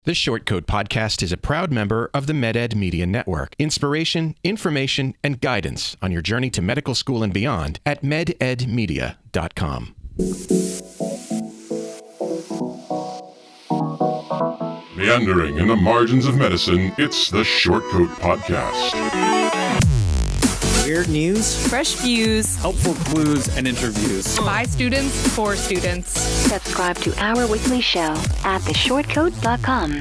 The Short Code Podcast is a proud member of the MedEd Media Network. Inspiration, information, and guidance on your journey to medical school and beyond at mededmedia.com. Meandering in the margins of medicine, it's the Short Code Podcast. Weird news, fresh views, helpful clues, and interviews. By students, for students. Subscribe to our weekly show at theshortcode.com.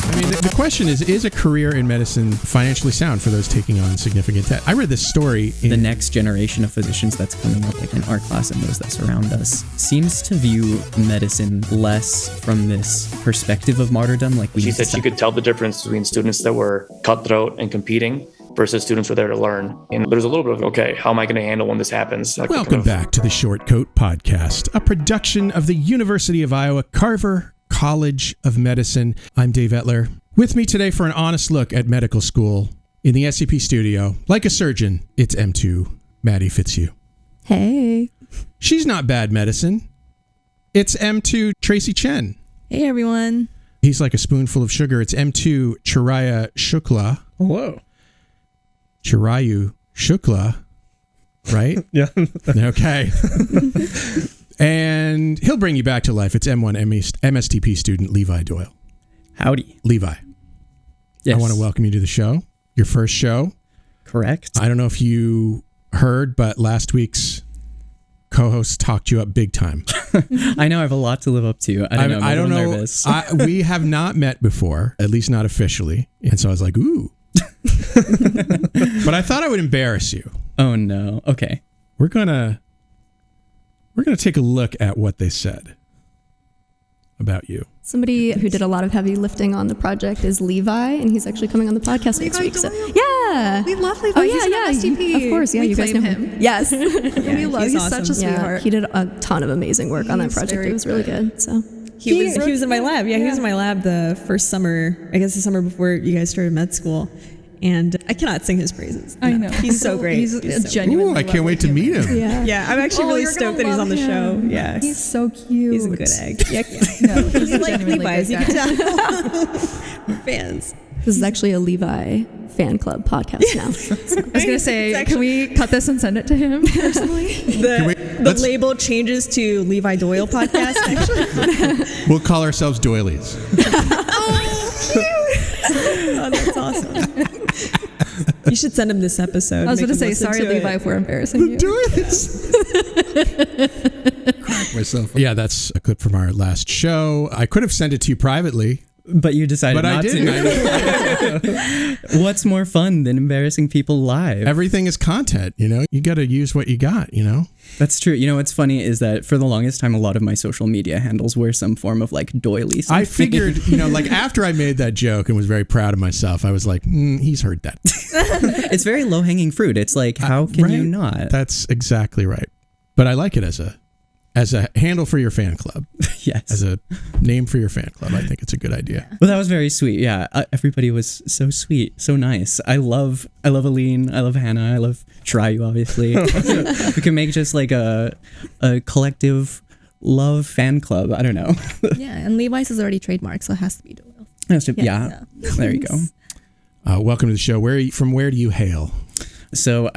I mean, the question is a career in medicine financially sound for those taking on significant debt? I read this story. The next generation of physicians that's coming up, like in our class and those that surround us, seems to view medicine less from this perspective of martyrdom. Like she said she could tell the difference between students that were cutthroat and competing versus students who were there to learn. And there's a little bit of, okay, how am I going to handle when this happens? Welcome back to the Short Coat Podcast, a production of the University of Iowa Carver College of Medicine. I'm Dave Etler. With me today for an honest look at medical school in the SCP studio, like a surgeon, it's M2 Maddie Fitzhugh. Hey. She's not bad medicine. It's M2 Tracy Chen. Hey, everyone. He's like a spoonful of sugar. It's M2 Chirayu Shukla. Whoa. Chirayu Shukla, right? Yeah. Okay. And he'll bring you back to life. It's M1 MSTP student Levi Doyle. Howdy. Levi. Yes. I want to welcome you to the show. Your first show. Correct. I don't know if you heard, but last week's co-host talked you up big time. I know I have a lot to live up to. I don't know. Nervous. We have not met before, at least not officially. And so I was like, ooh. But I thought I would embarrass you. Oh, no. Okay. We're gonna take a look at what they said about you. Somebody who did a lot of heavy lifting on the project is Levi, and he's actually coming on the podcast next week. So, yeah, we love Levi. Oh yeah, he's an MSTP. Of course, yeah, we you guys know him. Yes, we love. He's awesome. Such a sweetheart. Yeah, he did a ton of amazing work on that project. It was really good. So he was in my lab. Yeah, he was in my lab the first summer. I guess the summer before you guys started med school. And I cannot sing his praises. I know. He's so great. He's so genuine. Ooh, I can't wait to meet him. Yeah, I'm actually really stoked that he's on the show. Yeah. He's so cute. He's a good egg. Yeah. No, he's like Levi's. You can tell. Fans. This is actually a Levi fan club podcast now. So. I was going to say, can we cut this and send it to him personally? The label changes to Levi Doyle podcast, actually. We'll call ourselves Doilies. Oh, cute. Oh, that's awesome. You should send him this episode. I was going to say, sorry, Levi, if we're embarrassing you. Doilies. Crack myself. Yeah, that's a clip from our last show. I could have sent it to you privately. But you decided not to. What's more fun than embarrassing people live? Everything is content, you know? You got to use what you got, you know? That's true. You know, what's funny is that for the longest time, a lot of my social media handles were some form of like doily something. I figured, you know, like after I made that joke and was very proud of myself, I was like, he's heard that. It's very low-hanging fruit. It's like, how can you not? That's exactly right. But I like it as a handle for your fan club. Yes. As a name for your fan club. I think it's a good idea. Well, that was very sweet. Yeah. Everybody was so sweet, so nice. I love Aline. I love Hannah. I love Chirayu, obviously. We can make just like a collective love fan club. I don't know. Yeah. And Levi's is already trademarked, so it has to be Doyle. Yeah. There you go. Welcome to the show. From where do you hail? So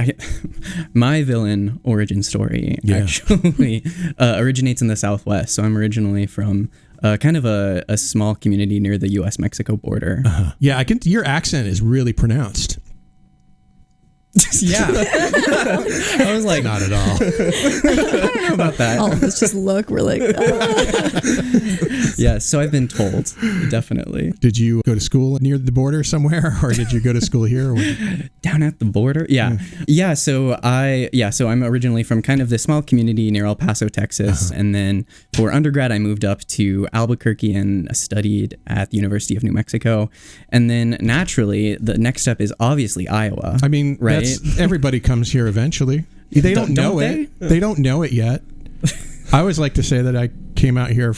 my villain origin story actually originates in the Southwest. So I'm originally from kind of a small community near the U.S.-Mexico border. Uh-huh. Yeah, your accent is really pronounced. Yeah. I was like, not at all. I don't know about that. All of us just look, we're like, Yeah, so I've been told, definitely. Did you go to school near the border somewhere, or did you go to school here? Down at the border? Yeah. Yeah, so I'm originally from kind of this small community near El Paso, Texas, and then for undergrad I moved up to Albuquerque and studied at the University of New Mexico, and then naturally the next step is obviously Iowa. I mean, right? Everybody comes here eventually. They don't know it. They don't know it yet. I always like to say that I came out here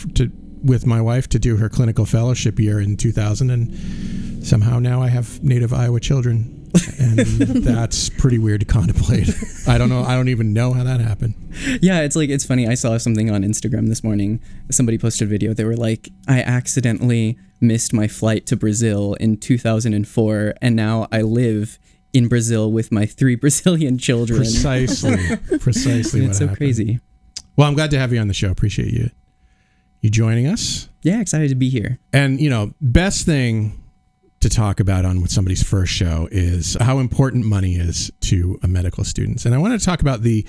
with my wife to do her clinical fellowship year in 2000, and somehow now I have native Iowa children And that's pretty weird to contemplate. I don't know. I don't even know how that happened. Yeah, it's funny. I saw something on Instagram this morning. Somebody posted a video. They were like, I accidentally missed my flight to Brazil in 2004, and now I live in Brazil with my 3 Brazilian children. Precisely what It's so happened. crazy. Well, I'm glad to have you on the show. Appreciate you joining us. Yeah, excited to be here. And, best thing to talk about on somebody's first show is how important money is to a medical student. And I want to talk about the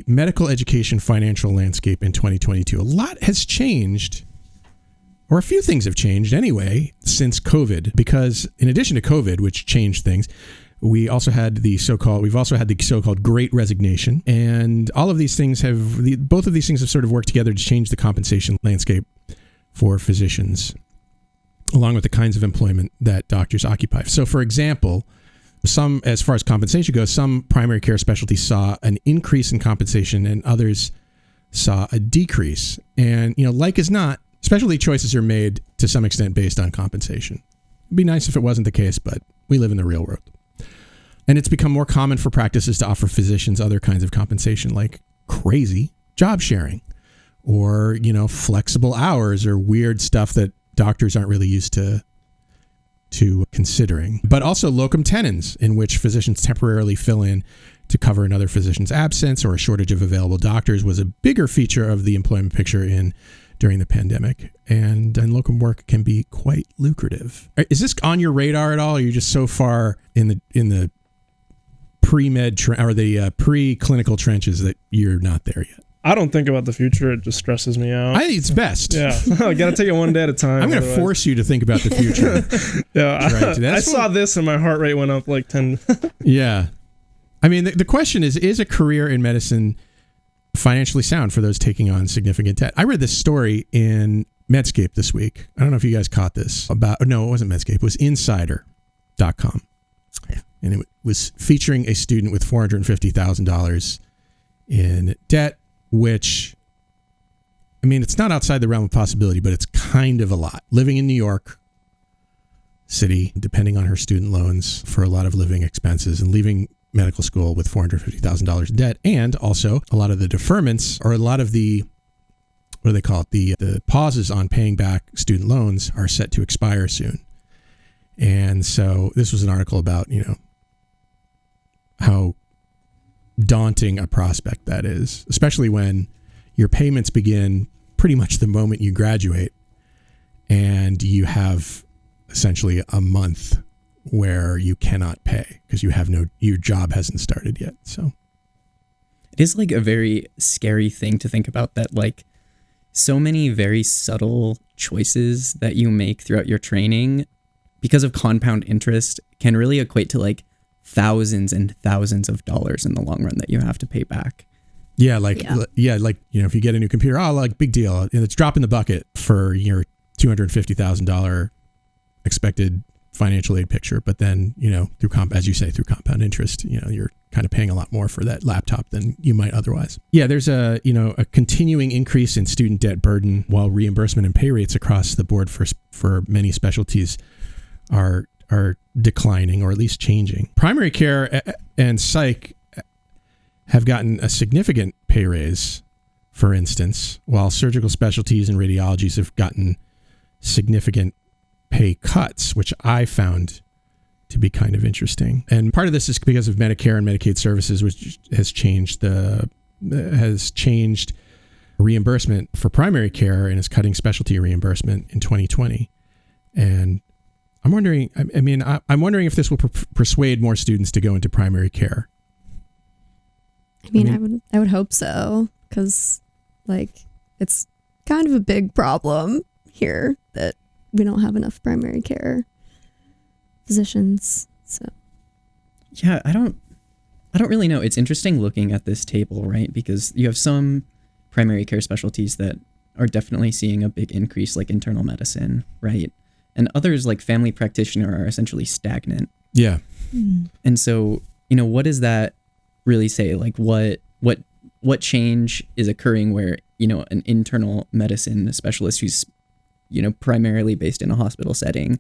medical education financial landscape in 2022. A lot has changed, or a few things have changed anyway, since COVID, because in addition to COVID, which changed things, we've also had the so-called Great Resignation, and all of these things both of these things have sort of worked together to change the compensation landscape for physicians, along with the kinds of employment that doctors occupy. So, for example, as far as compensation goes, some primary care specialties saw an increase in compensation, and others saw a decrease. And like as not, specialty choices are made to some extent based on compensation. It'd be nice if it wasn't the case, but we live in the real world. And it's become more common for practices to offer physicians other kinds of compensation, like crazy job sharing, or, flexible hours, or weird stuff that doctors aren't really used to considering. But also locum tenens, in which physicians temporarily fill in to cover another physician's absence, or a shortage of available doctors, was a bigger feature of the employment picture during the pandemic. And locum work can be quite lucrative. Is this on your radar at all? Or are you just so far in the pre-med or the preclinical trenches that you're not there yet? I don't think about the future. It just stresses me out. I think it's best. Yeah. I got to take it one day at a time. I'm going to force you to think about the future. Yeah. I saw this and my heart rate went up like 10. Yeah. I mean, the question is a career in medicine financially sound for those taking on significant debt? I read this story in Medscape this week. I don't know if you guys caught this no, it wasn't Medscape. It was insider.com. And it was featuring a student with $450,000 in debt, which, I mean, it's not outside the realm of possibility, but it's kind of a lot. Living in New York City, depending on her student loans for a lot of living expenses, and leaving medical school with $450,000 in debt, and also a lot of the deferments, or a lot of the, what do they call it, the pauses on paying back student loans are set to expire soon. And so this was an article about, how daunting a prospect that is, especially when your payments begin pretty much the moment you graduate, and you have essentially a month where you cannot pay because your job hasn't started yet. So it is like a very scary thing to think about, that like so many very subtle choices that you make throughout your training because of compound interest can really equate to like thousands and thousands of dollars in the long run that you have to pay back. Yeah, if you get a new computer, big deal. It's drop in the bucket for your $250,000 expected financial aid picture. But then, through compound interest, you're kind of paying a lot more for that laptop than you might otherwise. Yeah, there's a continuing increase in student debt burden, while reimbursement and pay rates across the board for many specialties are declining, or at least changing. Primary care and psych have gotten a significant pay raise, for instance, while surgical specialties and radiologies have gotten significant pay cuts, which I found to be kind of interesting. And part of this is because of Medicare and Medicaid services, which has changed reimbursement for primary care and is cutting specialty reimbursement in 2020. And I'm wondering if this will persuade more students to go into primary care. I would hope so, because it's kind of a big problem here that we don't have enough primary care physicians. So yeah, I don't really know. It's interesting looking at this table, right? Because you have some primary care specialties that are definitely seeing a big increase, like internal medicine, right? And others, like family practitioner, are essentially stagnant. Yeah. Mm-hmm. And so, what does that really say? Like what change is occurring where, an internal medicine specialist who's, primarily based in a hospital setting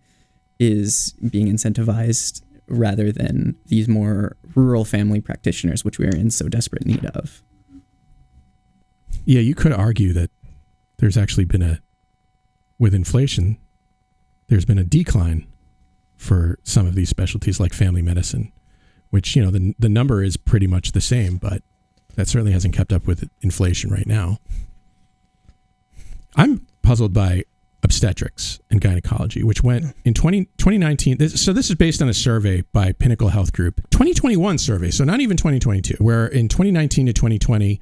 is being incentivized rather than these more rural family practitioners, which we are in so desperate need of. Yeah, you could argue that there's actually been with inflation, there's been a decline for some of these specialties like family medicine, which, the number is pretty much the same, but that certainly hasn't kept up with inflation right now. I'm puzzled by obstetrics and gynecology, which went in 2019. So this is based on a survey by Pinnacle Health Group, 2021 survey, so not even 2022, where in 2019 to 2020,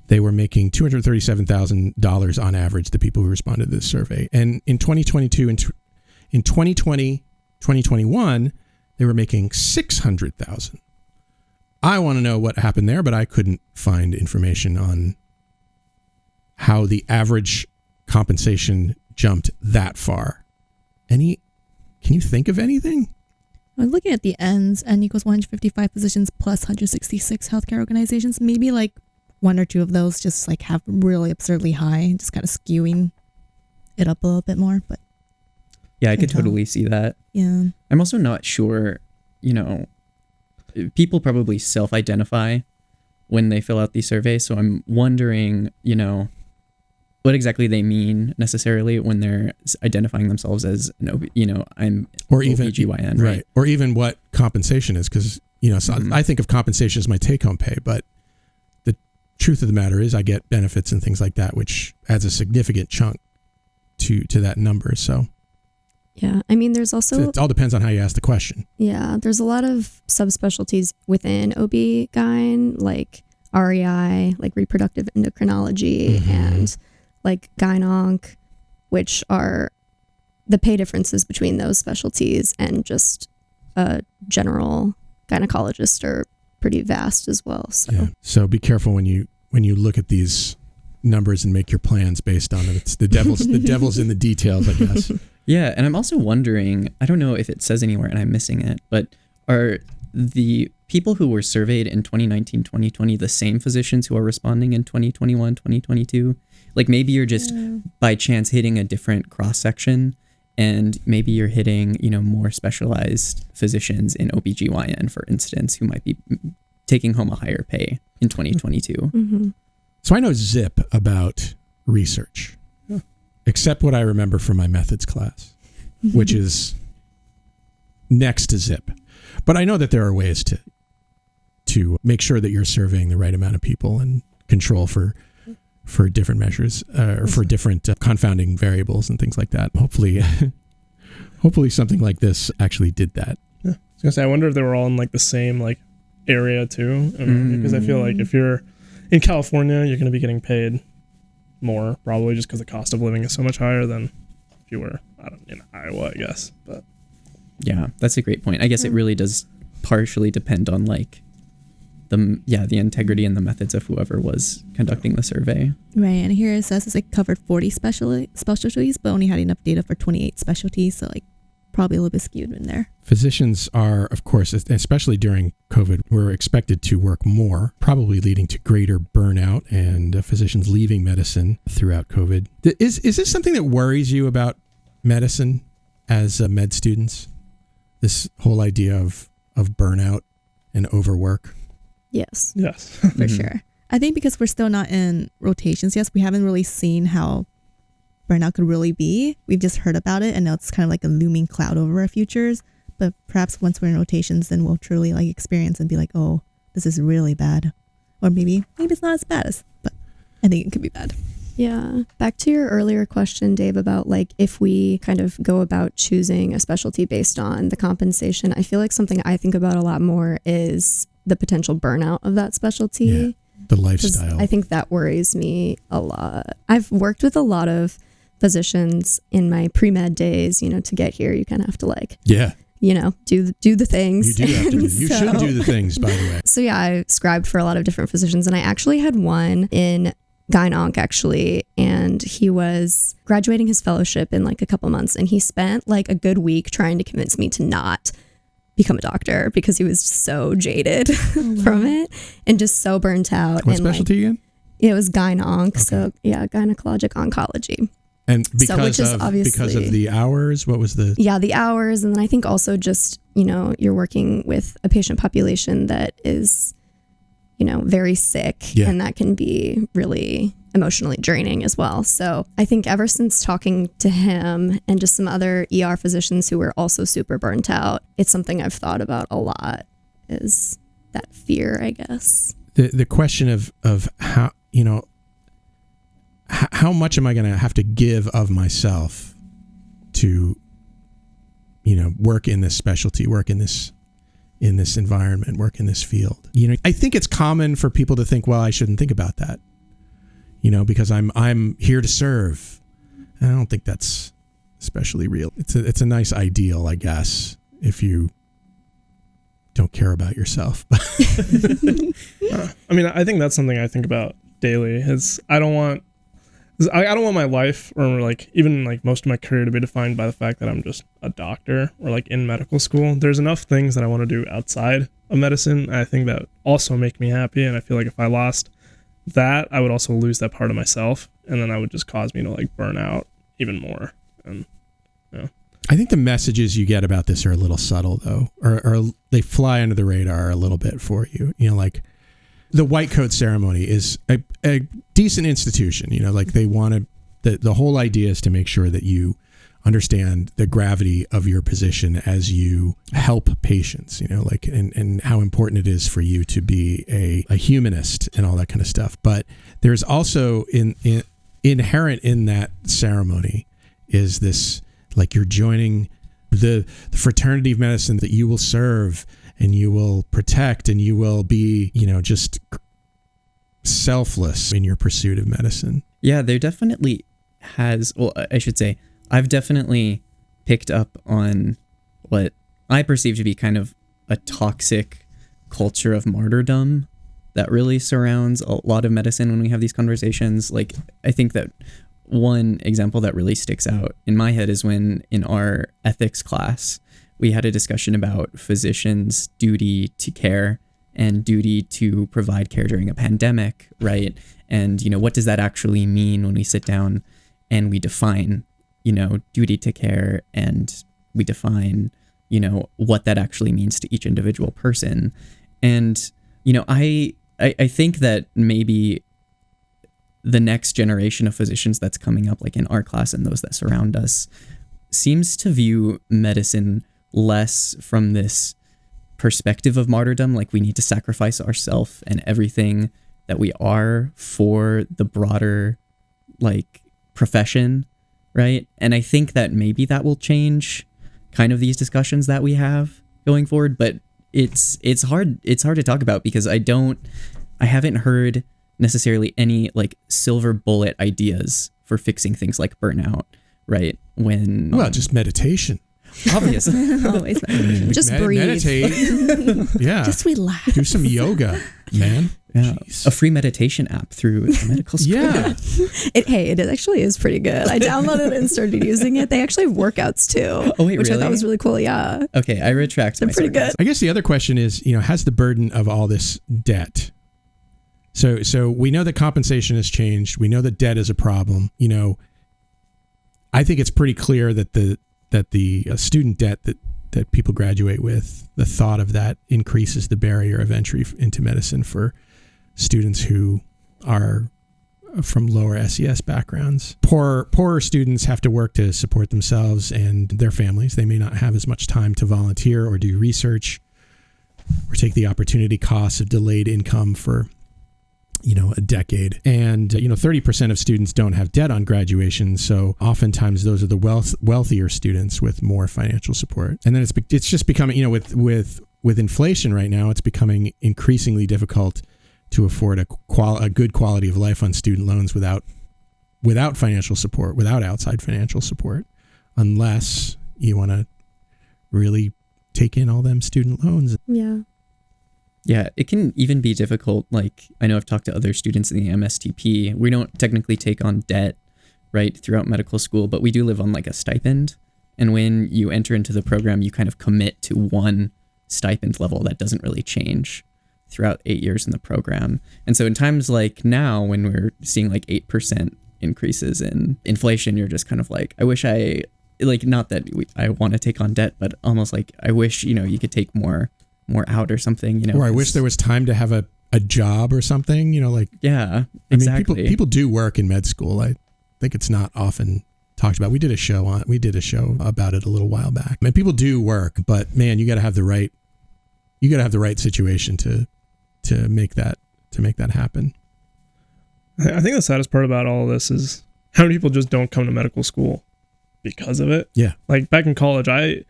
they were making $237,000 on average, the people who responded to this survey. And in 2022, in 2020, 2021, they were making $600,000. I want to know what happened there, but I couldn't find information on how the average compensation jumped that far. Can you think of anything? I was looking at the ends, N equals 155 positions plus 166 healthcare organizations. Maybe like one or two of those just like have really absurdly high, just kind of skewing it up a little bit more. But yeah, I could totally see that. Yeah. I'm also not sure, people probably self-identify when they fill out these surveys. So I'm wondering, what exactly they mean necessarily when they're identifying themselves as I'm or even OBGYN, right? Or even what compensation is, because so I think of compensation as my take-home pay, but the truth of the matter is I get benefits and things like that, which adds a significant chunk to that number. So yeah, I mean, there's also it all depends on how you ask the question. Yeah, there's a lot of subspecialties within OB-GYN, like REI, like reproductive endocrinology, and like gyn-onc, which are the pay differences between those specialties and just a general gynecologist are pretty vast as well. So be careful when you look at these numbers and make your plans based on them. It's the devil's in the details, I guess. Yeah, and I'm also wondering, I don't know if it says anywhere and I'm missing it, but are the people who were surveyed in 2019, 2020 the same physicians who are responding in 2021, 2022? Like maybe you're just by chance hitting a different cross-section, and maybe you're hitting, more specialized physicians in OBGYN, for instance, who might be taking home a higher pay in 2022. Mm-hmm. So I know zip about research, except what I remember from my methods class, which is next to zip. But I know that there are ways to make sure that you're surveying the right amount of people and control for different measures or for different confounding variables and things like that. Hopefully something like this actually did that. Yeah. I was gonna say, I wonder if they were all in like the same like area too, because I feel like if you're in California, you're going to be getting paid more, probably just because the cost of living is so much higher than if you were in Iowa, I guess. But yeah, that's a great point. I guess it really does partially depend on like the integrity and the methods of whoever was conducting the survey. Right, and here it says it covered 40 specialties, but only had enough data for 28 specialties, so like probably a little bit skewed in there. Physicians are, of course, especially during COVID, were expected to work more, probably leading to greater burnout and physicians leaving medicine throughout COVID. Is this something that worries you about medicine as med students? This whole idea of burnout and overwork? Yes. For sure. I think because we're still not in rotations, yes, we haven't really seen how burnout could really be. We've just heard about it, and now it's kind of like a looming cloud over our futures. But perhaps once we're in rotations, then we'll truly like experience and be like, oh, this is really bad. Or maybe it's not as bad as, but I think it could be bad. Yeah. Back to your earlier question, Dave, about like if we kind of go about choosing a specialty based on the compensation, I feel like something I think about a lot more is the potential burnout of that specialty. Yeah, the lifestyle. I think that worries me a lot. I've worked with a lot of physicians in my pre-med days. To get here, you kind of have to like, do the things. You do have to do. You should do the things, by the way. So yeah, I scribed for a lot of different physicians, and I actually had one in gyn-onc actually, and he was graduating his fellowship in like a couple months, and he spent like a good week trying to convince me to not become a doctor because he was so jaded from it and just so burnt out. What specialty again? It was gyn-onc. Okay. So yeah, gynecologic oncology. And because of the hours, what was the? Yeah, the hours, and then I think also just you're working with a patient population that is, very sick, and that can be really emotionally draining as well. So I think ever since talking to him and just some other ER physicians who were also super burnt out, it's something I've thought about a lot, is that fear, I guess. The question of how, how much am I going to have to give of myself to, work in this specialty, work in this environment, work in this field. I think it's common for people to think, well, I shouldn't think about that, because I'm here to serve. And I don't think that's especially real. It's a nice ideal, I guess, if you don't care about yourself. I think that's something I think about daily. Is I don't want my life, or even most of my career, to be defined by the fact that I'm just a doctor or in medical school. There's enough things that I want to do outside of medicine, and I think that also make me happy. And I feel like if I lost that, I would also lose that part of myself, and then that would just cause me to burn out even more. And I think the messages you get about this are a little subtle, though, or they fly under the radar a little bit for you. The white coat ceremony is a decent institution. They want to, the whole idea is to make sure that you understand the gravity of your position as you help patients, and how important it is for you to be a humanist and all that kind of stuff. But there's also inherent in that ceremony is this, you're joining the fraternity of medicine that you will serve and you will protect, and you will be, just selfless in your pursuit of medicine. Yeah, there definitely I should say, I've definitely picked up on what I perceive to be kind of a toxic culture of martyrdom that really surrounds a lot of medicine when we have these conversations. I think that one example that really sticks out in my head is when in our ethics class, we had a discussion about physicians' duty to care and duty to provide care during a pandemic, right? And, what does that actually mean when we sit down and we define, duty to care, and we define, what that actually means to each individual person. And, I think that maybe the next generation of physicians that's coming up, in our class and those that surround us, seems to view medicine less from this perspective of martyrdom, we need to sacrifice ourselves and everything that we are for the broader profession, right? And I think that maybe that will change kind of these discussions that we have going forward, but it's hard to talk about because I haven't heard necessarily any silver bullet ideas for fixing things like burnout, right? Just meditation. Obviously. Just breathe. Meditate. Yeah. Just relax. Do some yoga, man. Yeah. A free meditation app through the medical school. Yeah. It actually is pretty good. I downloaded it and started using it. They actually have workouts too. Oh, wait, which really? I thought was really cool. Yeah. Okay, I retract. They're pretty good. I guess the other question is, has the burden of all this debt. So we know that compensation has changed. We know that debt is a problem. I think it's pretty clear that the student debt that people graduate with, the thought of that increases the barrier of entry into medicine for students who are from lower SES backgrounds. Poorer students have to work to support themselves and their families. They may not have as much time to volunteer or do research or take the opportunity costs of delayed income for a decade. And 30% of students don't have debt on graduation, so oftentimes those are the wealthier students with more financial support. And then it's just becoming, with inflation right now, it's becoming increasingly difficult to afford a good quality of life on student loans without financial support, without outside financial support, unless you want to really take in all them student loans. Yeah. Yeah, it can even be difficult. I know I've talked to other students in the MSTP. We don't technically take on debt, right, throughout medical school, but we do live on a stipend. And when you enter into the program, you kind of commit to one stipend level that doesn't really change throughout 8 years in the program. And so in times like now, when we're seeing 8% increases in inflation, you're just kind of I wish I like not that I want to take on debt, but almost like I wish, you could take more out or something, Or I wish there was time to have a job or something, like. Yeah, exactly. I mean, people do work in med school. I think it's not often talked about. We did a show about it a little while back. I mean, people do work, but man, you got to have the right situation to make that happen. I think the saddest part about all of this is how many people just don't come to medical school because of it. Yeah. Like back in college, I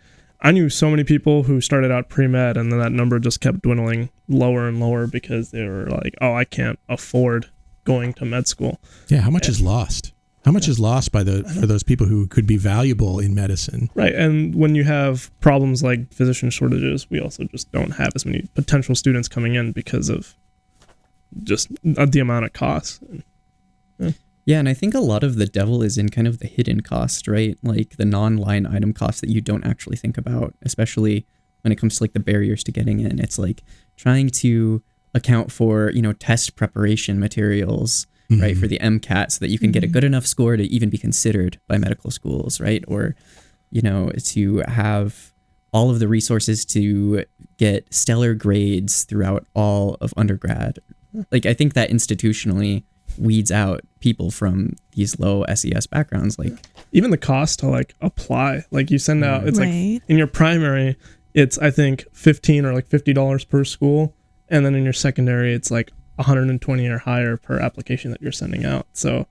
knew so many people who started out pre-med and then that number just kept dwindling lower and lower because they were like, oh, I can't afford going to med school. Yeah. How much is lost? How much is lost for those people who could be valuable in medicine? Right. And when you have problems like physician shortages, we also just don't have as many potential students coming in because of just the amount of costs. Yeah, and I think a lot of the devil is in kind of the hidden cost, right? Like the non-line item costs that you don't actually think about, especially when it comes to like the barriers to getting in. It's like trying to account for, test preparation materials, right, for the MCAT so that you can get a good enough score to even be considered by medical schools, right? Or, to have all of the resources to get stellar grades throughout all of undergrad. Like, I think that institutionally weeds out people from these low SES backgrounds. Like even the cost to like apply, like you send out, it's like in your primary, it's I think $15 or like $50 per school. And then in your secondary, it's like $120 or higher per application that you're sending out. So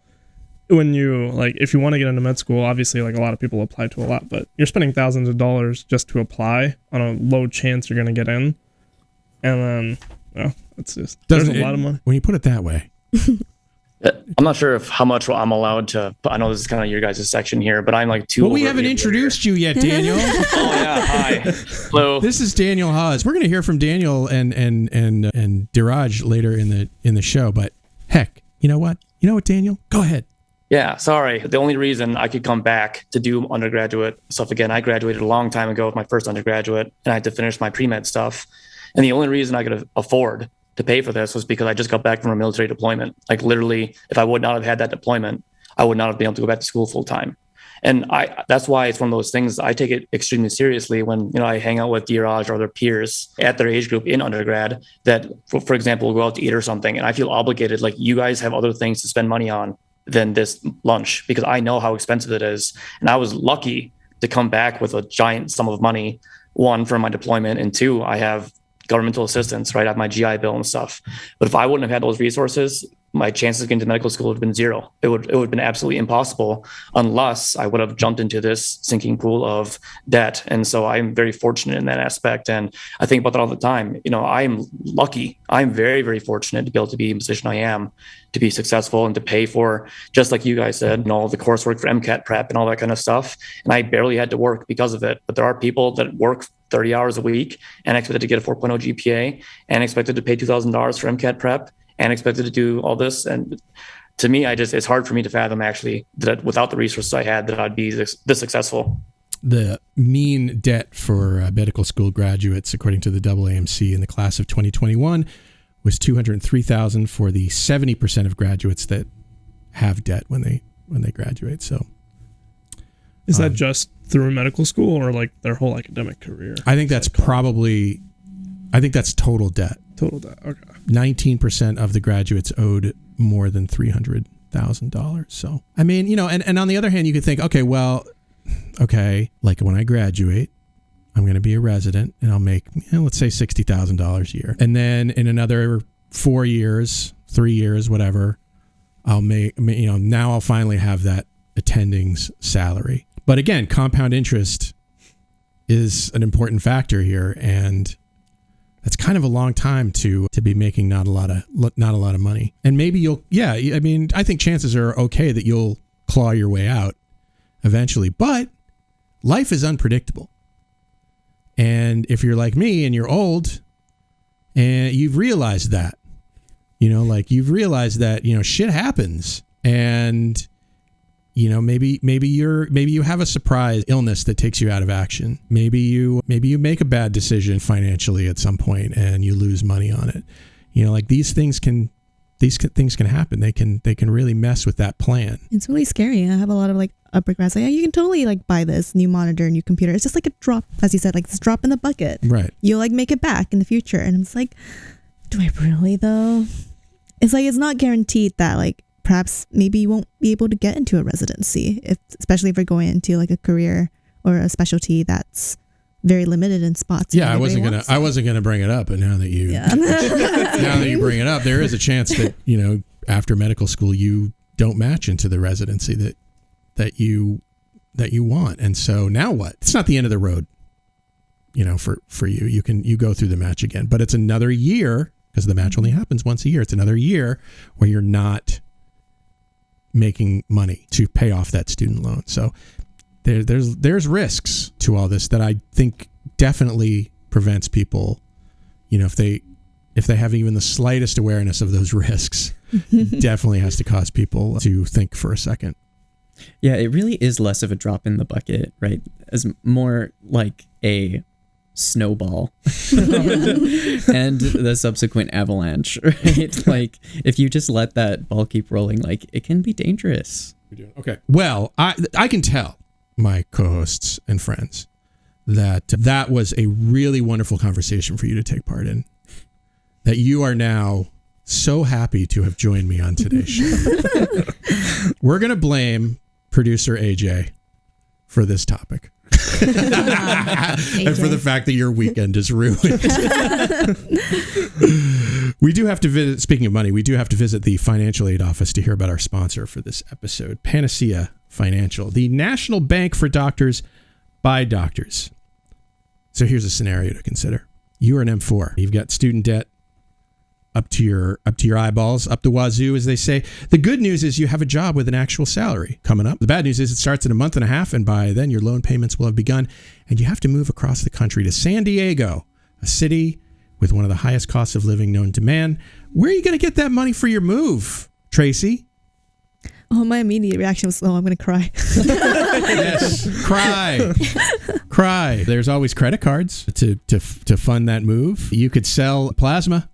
when you like, if you want to get into med school, obviously like a lot of people apply to a lot, but you're spending thousands of dollars just to apply on a low chance you're going to get in. And then, it's just, there's a lot of money. When you put it that way. I'm not sure how much I'm allowed to. I know this is kind of your guys' section here, but I'm like too. Well, we haven't introduced you yet, Daniel. Oh yeah, hi. Hello. This is Daniel Haas. We're going to hear from Daniel and Deeraj later in the show. But heck, you know what, Daniel? Go ahead. Yeah, sorry. The only reason I could come back to do undergraduate stuff again, I graduated a long time ago with my first undergraduate, and I had to finish my pre-med stuff. And the only reason I could afford to pay for this was because I just got back from a military deployment. Like literally, if I would not have had that deployment, I would not have been able to go back to school full time. And that's why it's one of those things I take it extremely seriously when, I hang out with Deeraj or other peers at their age group in undergrad that, for example, will go out to eat or something. And I feel obligated, like you guys have other things to spend money on than this lunch because I know how expensive it is. And I was lucky to come back with a giant sum of money, one, from my deployment, and two, I have governmental assistance, right? I have my GI Bill and stuff. But if I wouldn't have had those resources, my chances of getting to medical school would have been zero. It would have been absolutely impossible unless I would have jumped into this sinking pool of debt. And so I'm very fortunate in that aspect. And I think about that all the time. I'm lucky. I'm very, very fortunate to be able to be in the position I am, to be successful and to pay for, just like you guys said, all the coursework for MCAT prep and all that kind of stuff. And I barely had to work because of it. But there are people that work 30 hours a week and expected to get a 4.0 GPA and expected to pay $2,000 for MCAT prep and expected to do all this. And to me, it's hard for me to fathom actually that without the resources I had, that I'd be this successful. The mean debt for medical school graduates, according to the AAMC in the class of 2021, was $203,000 for the 70% of graduates that have debt when they graduate. So, is that just through medical school or like their whole academic career? I think that's total debt. Total debt. Okay. 19% of the graduates owed more than $300,000. So, I mean, and on the other hand, you could think, like when I graduate, I'm going to be a resident and I'll make, let's say $60,000 a year. And then in another 4 years, 3 years, whatever, I'll make, now I'll finally have that attending's salary. But again, compound interest is an important factor here. And that's kind of a long time to be making not a lot of money. And maybe I think chances are okay that you'll claw your way out eventually, but life is unpredictable. And if you're like me and you're old and you've realized that, shit happens and, maybe you have a surprise illness that takes you out of action. Maybe you make a bad decision financially at some point and you lose money on it. These things can these things can happen. They can really mess with that plan. It's really scary. I have a lot of like upper grads like, yeah, you can totally like buy this new monitor, new computer. It's just like a drop, as you said, like this drop in the bucket. Right. You'll like make it back in the future. And I'm just like, do I really though? It's like, it's not guaranteed that like perhaps maybe you won't be able to get into a residency, especially if you're going into like a career or a specialty that's very limited in spots. Yeah, I wasn't gonna bring it up, but now that you now that you bring it up, there is a chance that, you know, after medical school you don't match into the residency that you want. And so now what? It's not the end of the road, you know, for you. You go through the match again, but it's another year, because the match only happens once a year. It's another year where you're not making money to pay off that student loan. So there's risks to all this that I think definitely prevents people, you know, if they have even the slightest awareness of those risks, definitely has to cause people to think for a second. Yeah, it really is less of a drop in the bucket, right? As more like a snowball and the subsequent avalanche, right? Like if you just let that ball keep rolling, like it can be dangerous. Okay. Well, I can tell my co-hosts and friends that was a really wonderful conversation for you to take part in, that you are now so happy to have joined me on today's show. We're going to blame producer AJ for this topic. And for the fact that your weekend is ruined. We do have to visit, speaking of money, we do have to visit the financial aid office to hear about our sponsor for this episode, Panacea Financial, the national bank for doctors by doctors. So here's a scenario to consider. You are an M4. You've got student debt up to your eyeballs, up the wazoo, as they say. The good news is you have a job with an actual salary coming up. The bad news is it starts in a month and a half, and by then your loan payments will have begun, and you have to move across the country to San Diego, a city with one of the highest costs of living known to man. Where are you going to get that money for your move, Tracy? Oh, my immediate reaction was, oh, I'm going to cry. Yes, cry. There's always credit cards to fund that move. You could sell plasma.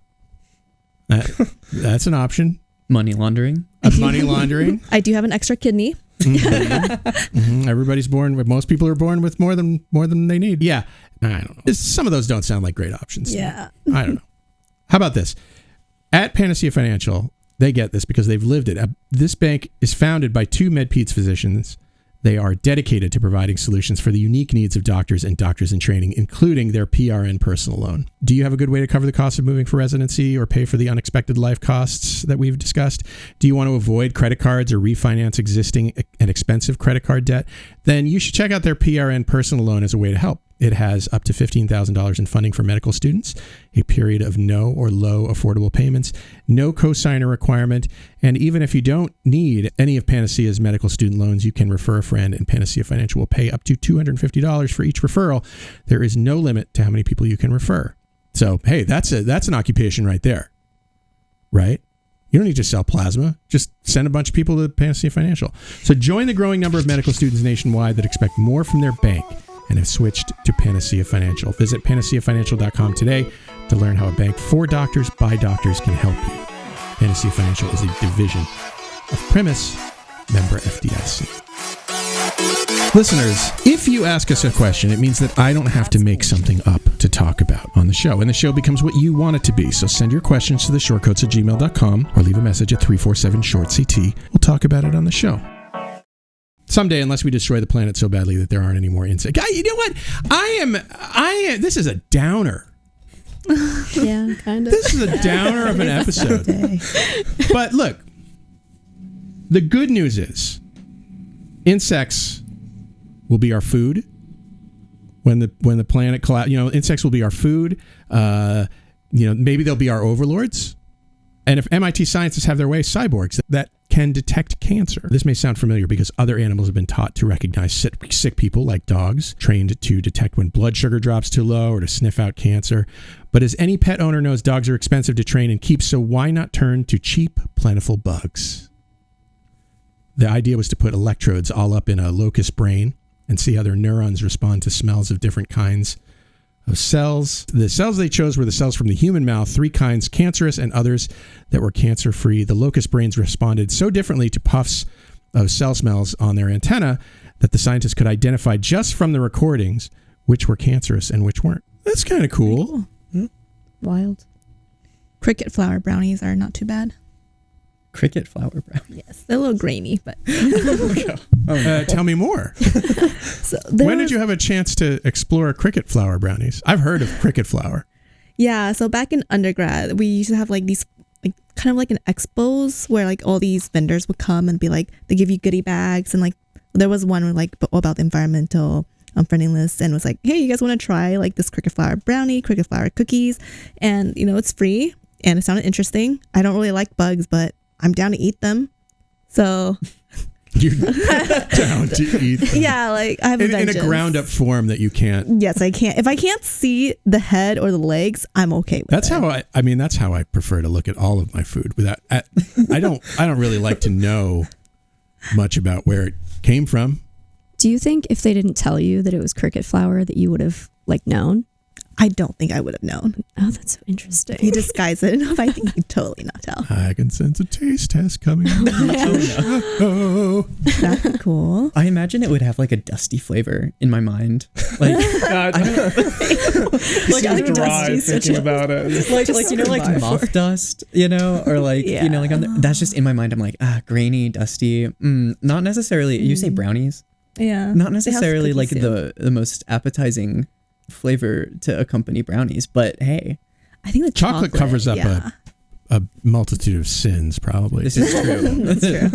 That's an option. Money laundering. Money laundering. I do have an extra kidney. Everybody's born with. Most people are born with more than they need. Yeah, I don't know. Some of those don't sound like great options. Yeah, I don't know. How about this? At Panacea Financial, they get this because they've lived it. This bank is founded by two MedPeds physicians. They are dedicated to providing solutions for the unique needs of doctors and doctors in training, including their PRN personal loan. Do you have a good way to cover the cost of moving for residency or pay for the unexpected life costs that we've discussed? Do you want to avoid credit cards or refinance existing and expensive credit card debt? Then you should check out their PRN personal loan as a way to help. It has up to $15,000 in funding for medical students, a period of no or low affordable payments, no cosigner requirement, and even if you don't need any of Panacea's medical student loans, you can refer a friend, and Panacea Financial will pay up to $250 for each referral. There is no limit to how many people you can refer. So, hey, that's an occupation right there, right? You don't need to sell plasma. Just send a bunch of people to Panacea Financial. So join the growing number of medical students nationwide that expect more from their bank and have switched to Panacea Financial. Visit panaceafinancial.com today to learn how a bank for doctors by doctors can help you. Panacea Financial is a division of Premise, member FDIC. Listeners, if you ask us a question, it means that I don't have to make something up to talk about on the show, and the show becomes what you want it to be. So send your questions to theshortcoats@gmail.com or leave a message at 347-SHORT-CT. We'll talk about it on the show. Someday, unless we destroy the planet so badly that there aren't any more insects. You know what? I am. This is a downer. Yeah, kind of. This is a downer of an episode. But look, the good news is insects will be our food when the planet collapses. You know, insects will be our food. Maybe they'll be our overlords. And if MIT scientists have their way, cyborgs that can detect cancer. This may sound familiar because other animals have been taught to recognize sick people, like dogs, trained to detect when blood sugar drops too low or to sniff out cancer. But as any pet owner knows, dogs are expensive to train and keep, so why not turn to cheap, plentiful bugs? The idea was to put electrodes all up in a locust brain and see how their neurons respond to smells of different kinds of cells. The cells they chose were the cells from the human mouth, 3 kinds cancerous and others that were cancer-free. The locust brains responded so differently to puffs of cell smells on their antenna that the scientists could identify just from the recordings which were cancerous and which weren't. That's kind of cool. Wild. Cricket flour brownies are not too bad. Cricket flour brownies. Yes, they're a little grainy, but tell me more. When did you have a chance to explore cricket flour brownies? I've heard of cricket flour. Yeah, so back in undergrad, we used to have like these like kind of like an expos where like all these vendors would come and be like, they give you goodie bags, and like there was one like all about environmental friendliness, and was like, hey, you guys want to try like this cricket flour brownie, cricket flour cookies, and you know, it's free and it sounded interesting. I don't really like bugs, but I'm down to eat them. So you're down to eat them. Yeah, like I have a in a ground up form that you can't. Yes, I can't. If I can't see the head or the legs, I'm okay with that's it. That's how I prefer to look at all of my food. Without I don't really like to know much about where it came from. Do you think if they didn't tell you that it was cricket flour that you would have like known? I don't think I would have known. Oh, that's so interesting. If you disguise it enough, I think you'd totally not tell. I can sense a taste test coming. That's cool. I imagine it would have like a dusty flavor in my mind. Like, I don't dry thinking about it. Like you know, like moth dust, you know, or like you know, like that's just in my mind. I'm like, grainy, dusty. Not necessarily. You say brownies. Yeah. Not necessarily like the most appetizing flavor to accompany brownies, but hey, I think the chocolate covers up a multitude of sins. Probably this is true. That's true.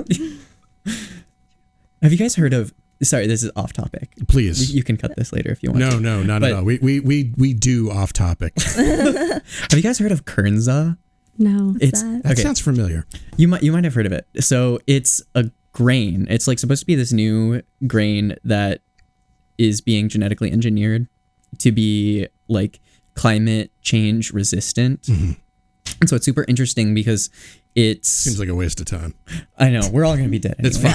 Have you guys heard of? Sorry, this is off topic. Please, you can cut this later if you want. No, not at all. We do off topic. Have you guys heard of Kernza? No, that sounds familiar. You might have heard of it. So it's a grain. It's like supposed to be this new grain that is being genetically engineered to be like climate change resistant. Mm-hmm. And so it's super interesting because it seems like a waste of time. I know, we're all going to be dead anyway. It's fine.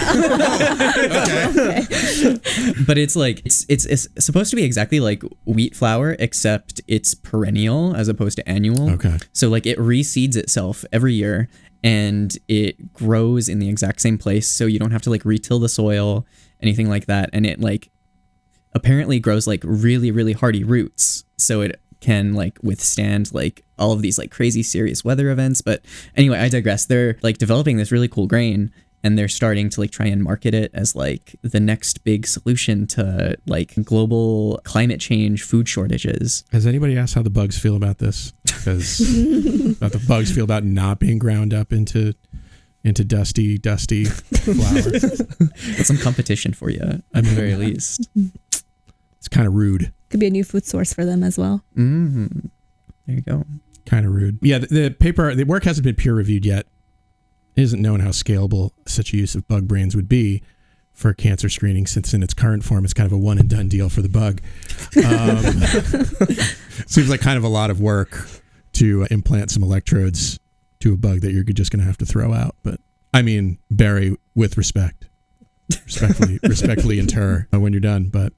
Okay. But it's like it's supposed to be exactly like wheat flour, except it's perennial as opposed to annual. Okay. So like it reseeds itself every year and it grows in the exact same place, so you don't have to like retill the soil, anything like that, and it like apparently grows like really, really hardy roots, so it can like withstand like all of these like crazy serious weather events. But anyway, I digress. They're like developing this really cool grain, and they're starting to like try and market it as like the next big solution to like global climate change food shortages. Has anybody asked how the bugs feel about this? Because how the bugs feel about not being ground up into dusty flour. That's some competition for you at the very least. It's kind of rude. Could be a new food source for them as well. Mm-hmm. There you go. Kind of rude. Yeah, the work hasn't been peer reviewed yet. It isn't known how scalable such a use of bug brains would be for cancer screening, since in its current form, it's kind of a one and done deal for the bug. Seems like kind of a lot of work to implant some electrodes to a bug that you're just going to have to throw out. But I mean, bury with respectfully inter when you're done. But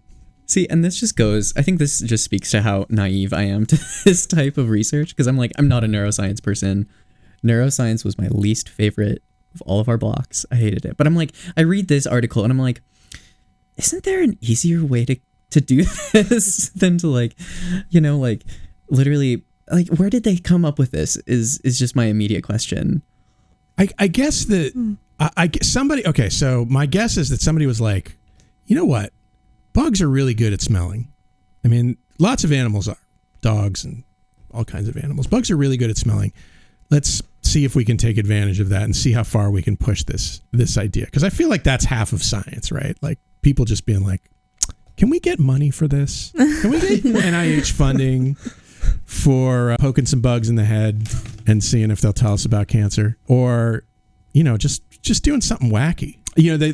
see, and this just goes, I think this just speaks to how naive I am to this type of research, because I'm not a neuroscience person. Neuroscience was my least favorite of all of our blocks. I hated it. But I'm like, I read this article and I'm like, isn't there an easier way to do this than to like, you know, like literally, like, where did they come up with this is just my immediate question. I guess that somebody, okay, so my guess is that somebody was like, you know what? Bugs are really good at smelling. I mean, lots of animals are. Dogs and all kinds of animals. Bugs are really good at smelling. Let's see if we can take advantage of that and see how far we can push this idea. Because I feel like that's half of science, right? Like people just being like, can we get money for this? Can we get NIH funding for poking some bugs in the head and seeing if they'll tell us about cancer? Or, you know, just doing something wacky. You know,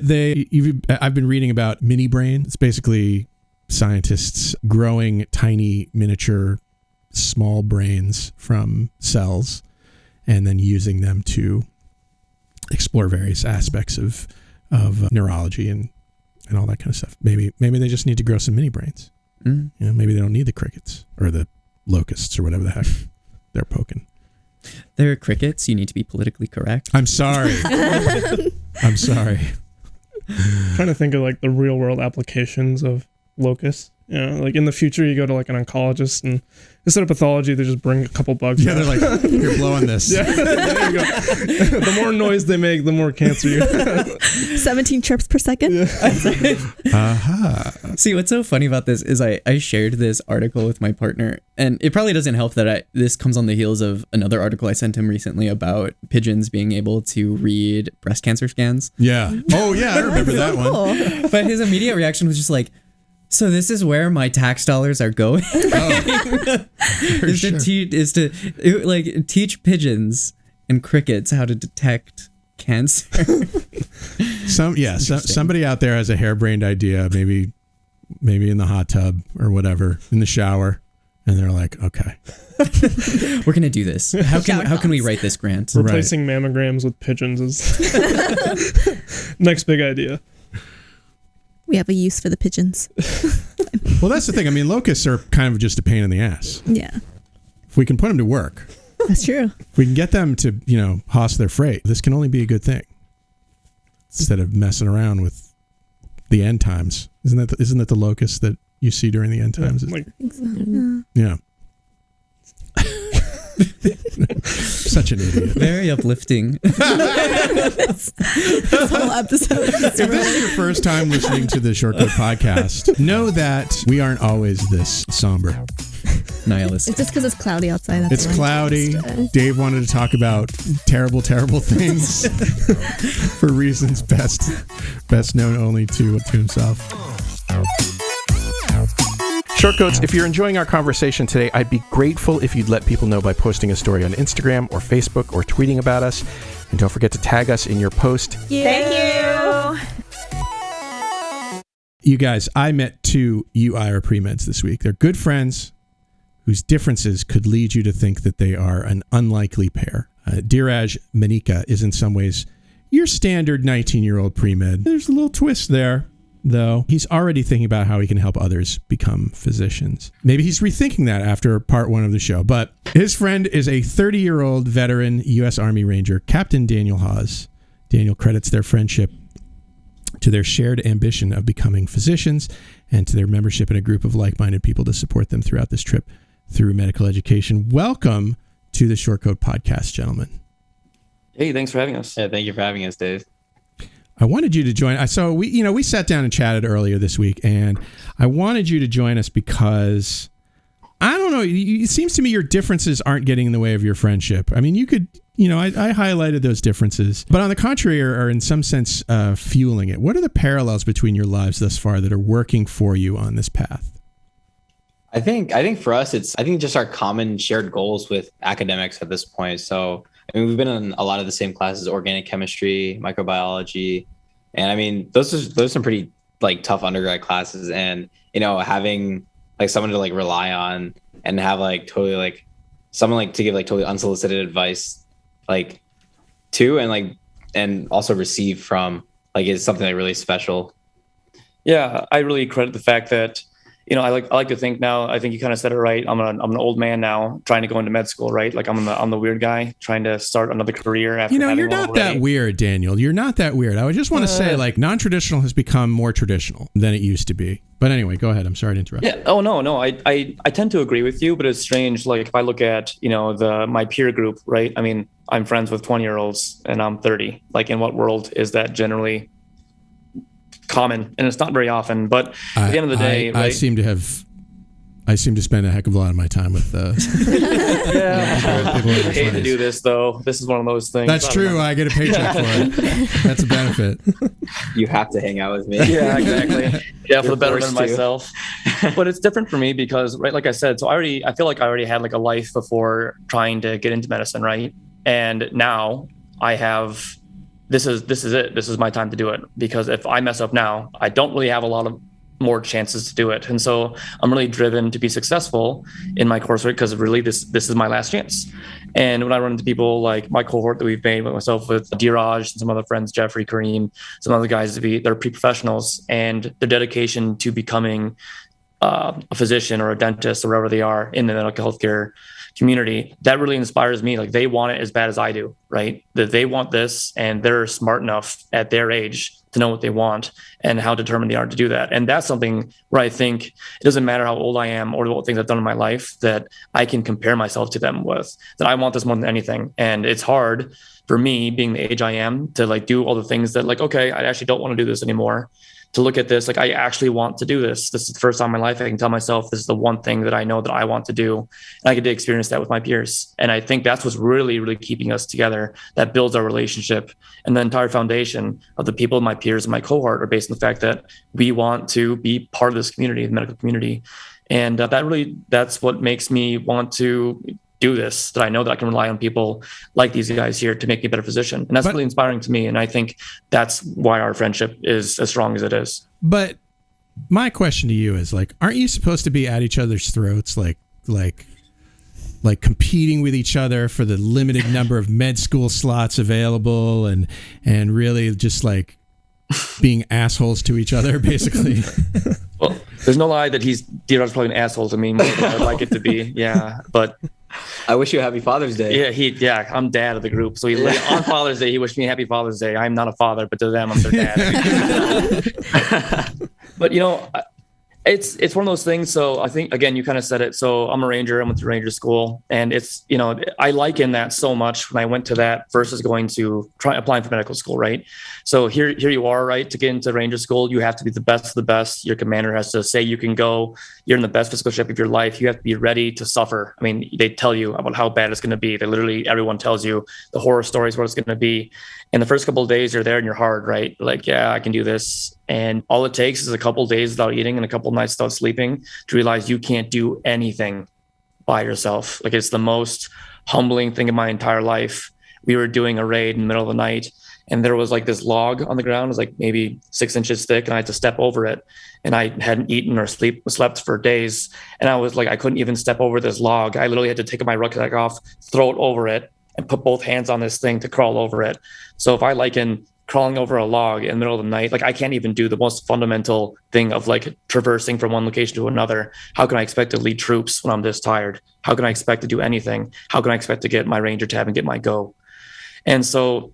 I've been reading about mini brain. It's basically scientists growing tiny miniature small brains from cells and then using them to explore various aspects of neurology and all that kind of stuff. Maybe they just need to grow some mini brains. You know, maybe they don't need the crickets or the locusts or whatever the heck they're poking. There are crickets. You need to be politically correct. I'm sorry. I'm sorry. Trying to think of like the real world applications of locusts. You know, like in the future, you go to like an oncologist and instead of pathology, they just bring a couple bugs. Yeah, they're like, you're blowing this. Yeah, there you go. The more noise they make, the more cancer you have. 17 chirps per second. See, what's so funny about this is I shared this article with my partner, and it probably doesn't help that this comes on the heels of another article I sent him recently about pigeons being able to read breast cancer scans. Yeah. Oh, yeah, I remember that one. But his immediate reaction was just like, so this is where my tax dollars are going. Is to teach pigeons and crickets how to detect cancer. Somebody out there has a harebrained idea, maybe in the hot tub or whatever, in the shower, and they're like, okay, we're gonna do this. How can we write this grant? Replacing mammograms with pigeons is next big idea. We have a use for the pigeons. Well, that's the thing. I mean, locusts are kind of just a pain in the ass. Yeah. If we can put them to work. That's true. If we can get them to, hoss their freight, this can only be a good thing. Instead of messing around with the end times. Isn't that the locust that you see during the end times? Yeah. Such an idiot. Very uplifting. This whole episode. If this is your first time listening to the Shortcut podcast, know that we aren't always this somber. Nihilist. It's just because it's cloudy outside. That's it's cloudy. Dave wanted to talk about terrible, terrible things for reasons best known only to himself. Shortcoats, if you're enjoying our conversation today, I'd be grateful if you'd let people know by posting a story on Instagram or Facebook or tweeting about us. And don't forget to tag us in your post. Thank you. You guys, I met two UIR premeds this week. They're good friends whose differences could lead you to think that they are an unlikely pair. Deeraj Manika is in some ways your standard 19-year-old premed. There's a little twist there, though. He's already thinking about how he can help others become physicians. Maybe he's rethinking that after part one of the show. But his friend is a 30-year-old veteran U.S. Army Ranger, Captain Daniel Hawes. Daniel credits their friendship to their shared ambition of becoming physicians and to their membership in a group of like-minded people to support them throughout this trip through medical education. Welcome to the Shortcoat Podcast, gentlemen. Hey, thanks for having us. Yeah, thank you for having us, Dave. I wanted you to join. So we sat down and chatted earlier this week, and I wanted you to join us because I don't know. It seems to me your differences aren't getting in the way of your friendship. I mean, you could, I highlighted those differences, but on the contrary, are in some sense fueling it. What are the parallels between your lives thus far that are working for you on this path? I think for us, it's just our common shared goals with academics at this point. So, I mean, we've been in a lot of the same classes: organic chemistry, microbiology, and I mean, those are some pretty like tough undergrad classes. And having like someone to like rely on and have like totally like someone like to give like totally unsolicited advice like to and also receive from like is something like really special. Yeah, I really credit the fact that I like to think now. I think you kind of said it right. I'm an old man now, trying to go into med school, right? Like I'm the weird guy trying to start another career. After you're not that weird, Daniel. You're not that weird. I would just want to say, like, non-traditional has become more traditional than it used to be. But anyway, go ahead. I'm sorry to interrupt. Yeah. Oh no. I tend to agree with you, but it's strange. Like if I look at my peer group, right? I mean, I'm friends with 20-year-olds and I'm 30. Like, in what world is that generally common? And it's not very often, but at the end of the day, right? I seem to spend a heck of a lot of my time with yeah. I hate to do this though. This is one of those things. That's true. I get a paycheck for it. That's a benefit. You have to hang out with me. Yeah, exactly. Yeah, for the betterment of myself. But it's different for me because, right, like I said, so I feel like I already had like a life before trying to get into medicine, right? And now I have this is it. This is my time to do it, because if I mess up now, I don't really have a lot of more chances to do it. And so I'm really driven to be successful in my coursework because really this is my last chance. And when I run into people like my cohort that we've made with myself, with Deeraj and some other friends, Jeffrey, Kareem, some other guys, they're pre-professionals, and their dedication to becoming a physician or a dentist or wherever they are in the medical healthcare community, that really inspires me. Like they want it as bad as I do, right? That they want this and they're smart enough at their age to know what they want and how determined they are to do that. And that's something where I think it doesn't matter how old I am or what things I've done in my life, that I can compare myself to them with, that I want this more than anything. And it's hard for me, being the age I am, to like do all the things that like, okay, I actually don't want to do this anymore. To look at this, like I actually want to do this. This is the first time in my life I can tell myself this is the one thing that I know that I want to do. And I get to experience that with my peers. And I think that's what's really, really keeping us together. That builds our relationship. And the entire foundation of the people, my peers and my cohort, are based on the fact that we want to be part of this community, the medical community. And that's what makes me want to do this, that I know that I can rely on people like these guys here to make me a better physician. And that's really inspiring to me. And I think that's why our friendship is as strong as it is. But my question to you is like, aren't you supposed to be at each other's throats, like competing with each other for the limited number of med school slots available and really just like being assholes to each other, basically? Well, there's no lie that Deeraj's probably an asshole to me more than I'd like it to be. Yeah, but I wish you a happy Father's Day. Yeah, I'm dad of the group. So on Father's Day, he wished me happy Father's Day. I'm not a father, but to them, I'm their dad. But it's one of those things. So I think, again, you kind of said it. So I'm a Ranger. I went to Ranger school, and it's, I liken that so much when I went to that versus going to applying for medical school, right? So here you are, right? To get into Ranger school, you have to be the best of the best. Your commander has to say you can go. You're in the best physical shape of your life. You have to be ready to suffer. I mean, they tell you about how bad it's going to be. Everyone tells you the horror stories, what it's going to be. And the first couple of days you're there and you're hard, right? Like, yeah, I can do this. And all it takes is a couple of days without eating and a couple of nights without sleeping to realize you can't do anything by yourself. Like, it's the most humbling thing in my entire life. We were doing a raid in the middle of the night, and there was like this log on the ground. It was like maybe 6 inches thick, and I had to step over it. And I hadn't eaten or slept for days. And I was like, I couldn't even step over this log. I literally had to take my rucksack off, throw it over it, and put both hands on this thing to crawl over it. So if I liken crawling over a log in the middle of the night, like I can't even do the most fundamental thing of like traversing from one location to another. How can I expect to lead troops when I'm this tired? How can I expect to do anything? How can I expect to get my Ranger tab and get my go? And so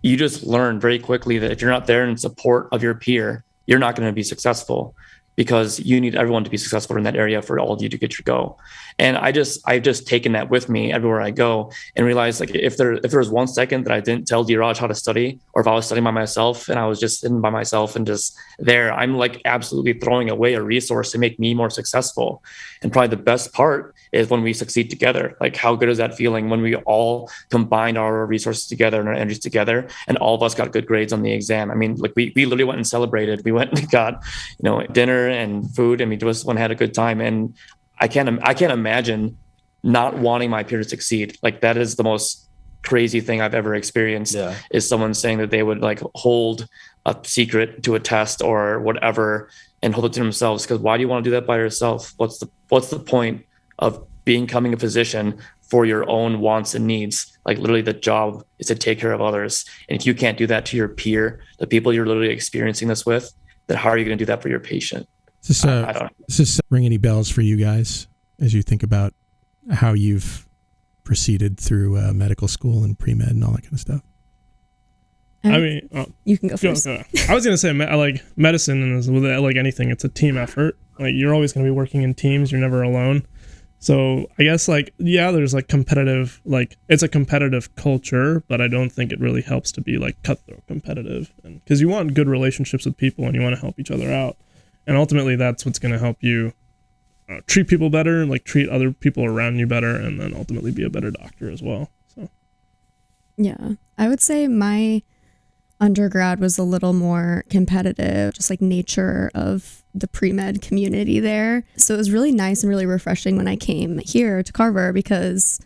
you just learn very quickly that if you're not there in support of your peer, you're not going to be successful, because you need everyone to be successful in that area for all of you to get your go. And I've just taken that with me everywhere I go and realized, like, if there was 1 second that I didn't tell Deeraj how to study, or if I was studying by myself and I was just sitting by myself and just there, I'm like absolutely throwing away a resource to make me more successful. And probably the best part is when we succeed together. Like, how good is that feeling when we all combined our resources together and our energies together, and all of us got good grades on the exam? I mean, like, we literally went and celebrated. We went and got, dinner and food, and we just went and had a good time. And I can't imagine not wanting my peer to succeed. Like, that is the most crazy thing I've ever experienced. Is someone saying that they would like hold a secret to a test or whatever and hold it to themselves. Because why do you want to do that by yourself? What's the point of becoming a physician for your own wants and needs? Like, literally the job is to take care of others. And if you can't do that to your peer, the people you're literally experiencing this with, then how are you going to do that for your patient? Does this ring any bells for you guys as you think about how you've proceeded through medical school and pre-med and all that kind of stuff? I mean, you can go first. I was going to say, like, medicine is, like anything, it's a team effort. Like, you're always going to be working in teams. You're never alone. So I guess, like, yeah, there's like competitive, like, it's a competitive culture, but I don't think it really helps to be like cutthroat competitive, because you want good relationships with people and you want to help each other out. And ultimately that's what's going to help you treat people better, like treat other people around you better, and then ultimately be a better doctor as well. So yeah, I would say my undergrad was a little more competitive, just like nature of the pre-med community there. So it was really nice and really refreshing when I came here to Carver, because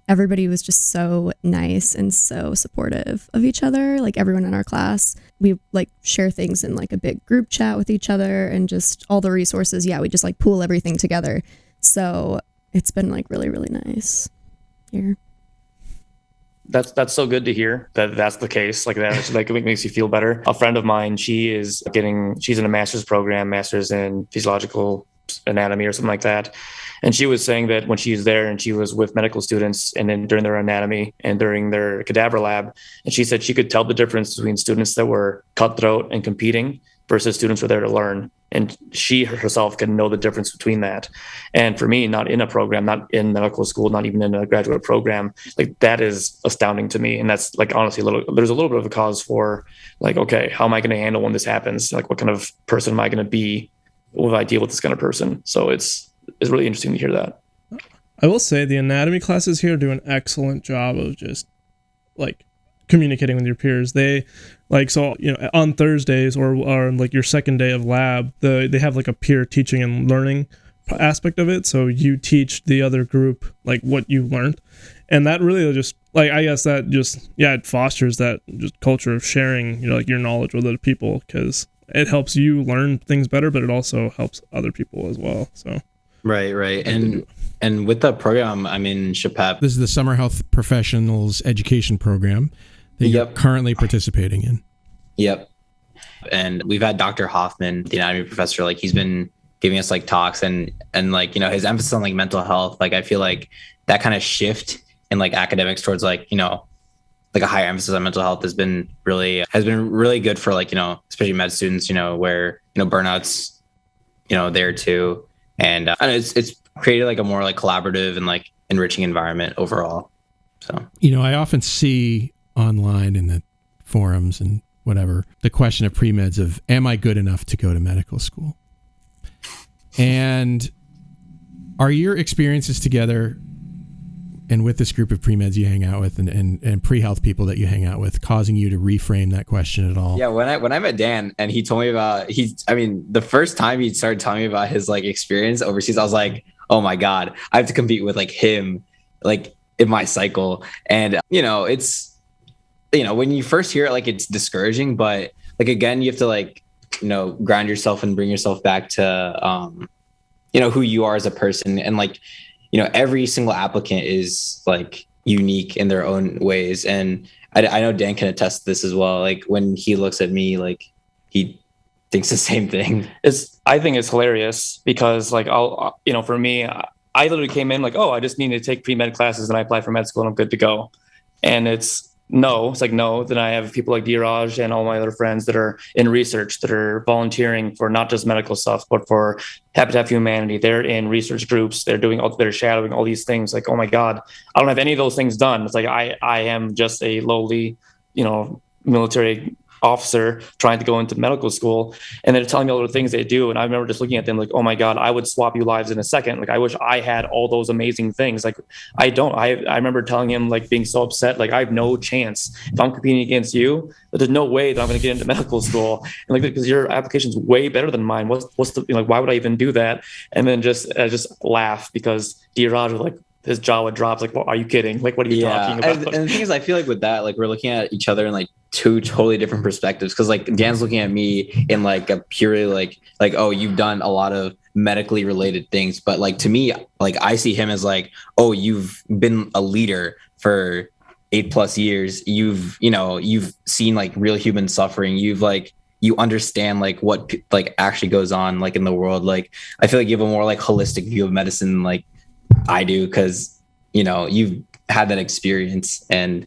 everybody was just so nice and so supportive of each other. Like, everyone in our class, we like share things in like a big group chat with each other, and just all the resources. Yeah, we just like pool everything together. So it's been like really, really nice here. That's so good to hear that that's the case. Like, that like it makes you feel better. A friend of mine, she's in a master's program, master's in physiological anatomy or something like that. And she was saying that when she was there and she was with medical students and then during their anatomy and during their cadaver lab, and she said she could tell the difference between students that were cutthroat and competing versus students who were there to learn. And she herself can know the difference between that. And for me, not in a program, not in medical school, not even in a graduate program, like that is astounding to me. And that's like, honestly, there's a little bit of a cause for like, okay, how am I going to handle when this happens? Like, what kind of person am I going to be when I deal with this kind of person? So it's really interesting to hear that. I will say the anatomy classes here do an excellent job of just like communicating with your peers. They like, so, you know, on Thursdays or like your second day of lab, they have like a peer teaching and learning aspect of it. So you teach the other group like what you learned. And that really just like, I guess that just, yeah, it fosters that just culture of sharing, you know, like your knowledge with other people, because it helps you learn things better, but it also helps other people as well. So Right. And with the program, I'm in SHPEP. This is the Summer Health Professionals Education Program that you're currently participating in. Yep. And we've had Dr. Hoffman, the anatomy professor, like he's been giving us like talks and like, you know, his emphasis on like mental health. Like I feel like that kind of shift in like academics towards like, you know, like a higher emphasis on mental health has been really good for like, you know, especially med students, you know, where, you know, burnouts, you know, there too. And it's created like a more like collaborative and like enriching environment overall. So, you know, I often see online in the forums and whatever, the question of premeds of, am I good enough to go to medical school? And are your experiences together and with this group of premeds you hang out with and pre-health people that you hang out with causing you to reframe that question at all? Yeah, when I met Dan and he told me about the first time he started telling me about his like experience overseas, I was like, oh my God, I have to compete with like him like in my cycle. And you know, it's, you know, when you first hear it, like it's discouraging, but like again, you have to like, you know, ground yourself and bring yourself back to you know, who you are as a person. And like, you know, every single applicant is like unique in their own ways. And I know Dan can attest to this as well. Like when he looks at me, like he thinks the same thing. I think it's hilarious because like you know, for me, I literally came in like, oh, I just need to take pre-med classes and I apply for med school and I'm good to go. And it's like, no, then I have people like Deeraj and all my other friends that are in research, that are volunteering for not just medical stuff, but for Habitat for Humanity. They're in research groups. They're shadowing all these things. Like, oh my God, I don't have any of those things done. It's like, I am just a lowly, you know, military officer trying to go into medical school, and they're telling me all the things they do. And I remember just looking at them like, oh my God, I would swap you lives in a second. Like, I wish I had all those amazing things. Like, I don't. I remember telling him, like, being so upset, like, I have no chance if I'm competing against you. But there's no way that I'm going to get into medical school. And like, because your application's way better than mine. What's the, you know, like, why would I even do that? And then I just laugh because Deeraj was like, his jaw would drop. Like, well, are you kidding? Like, what are you talking about? And the thing is, I feel like with that, like, we're looking at each other in like two totally different perspectives. Because like Dan's looking at me in like a purely like, oh, you've done a lot of medically related things. But like to me, like I see him as like, oh, you've been a leader for 8+ years. You've seen like real human suffering. You understand like what like actually goes on like in the world. Like I feel like you have a more like holistic view of medicine than like I do, because you know you've had that experience. And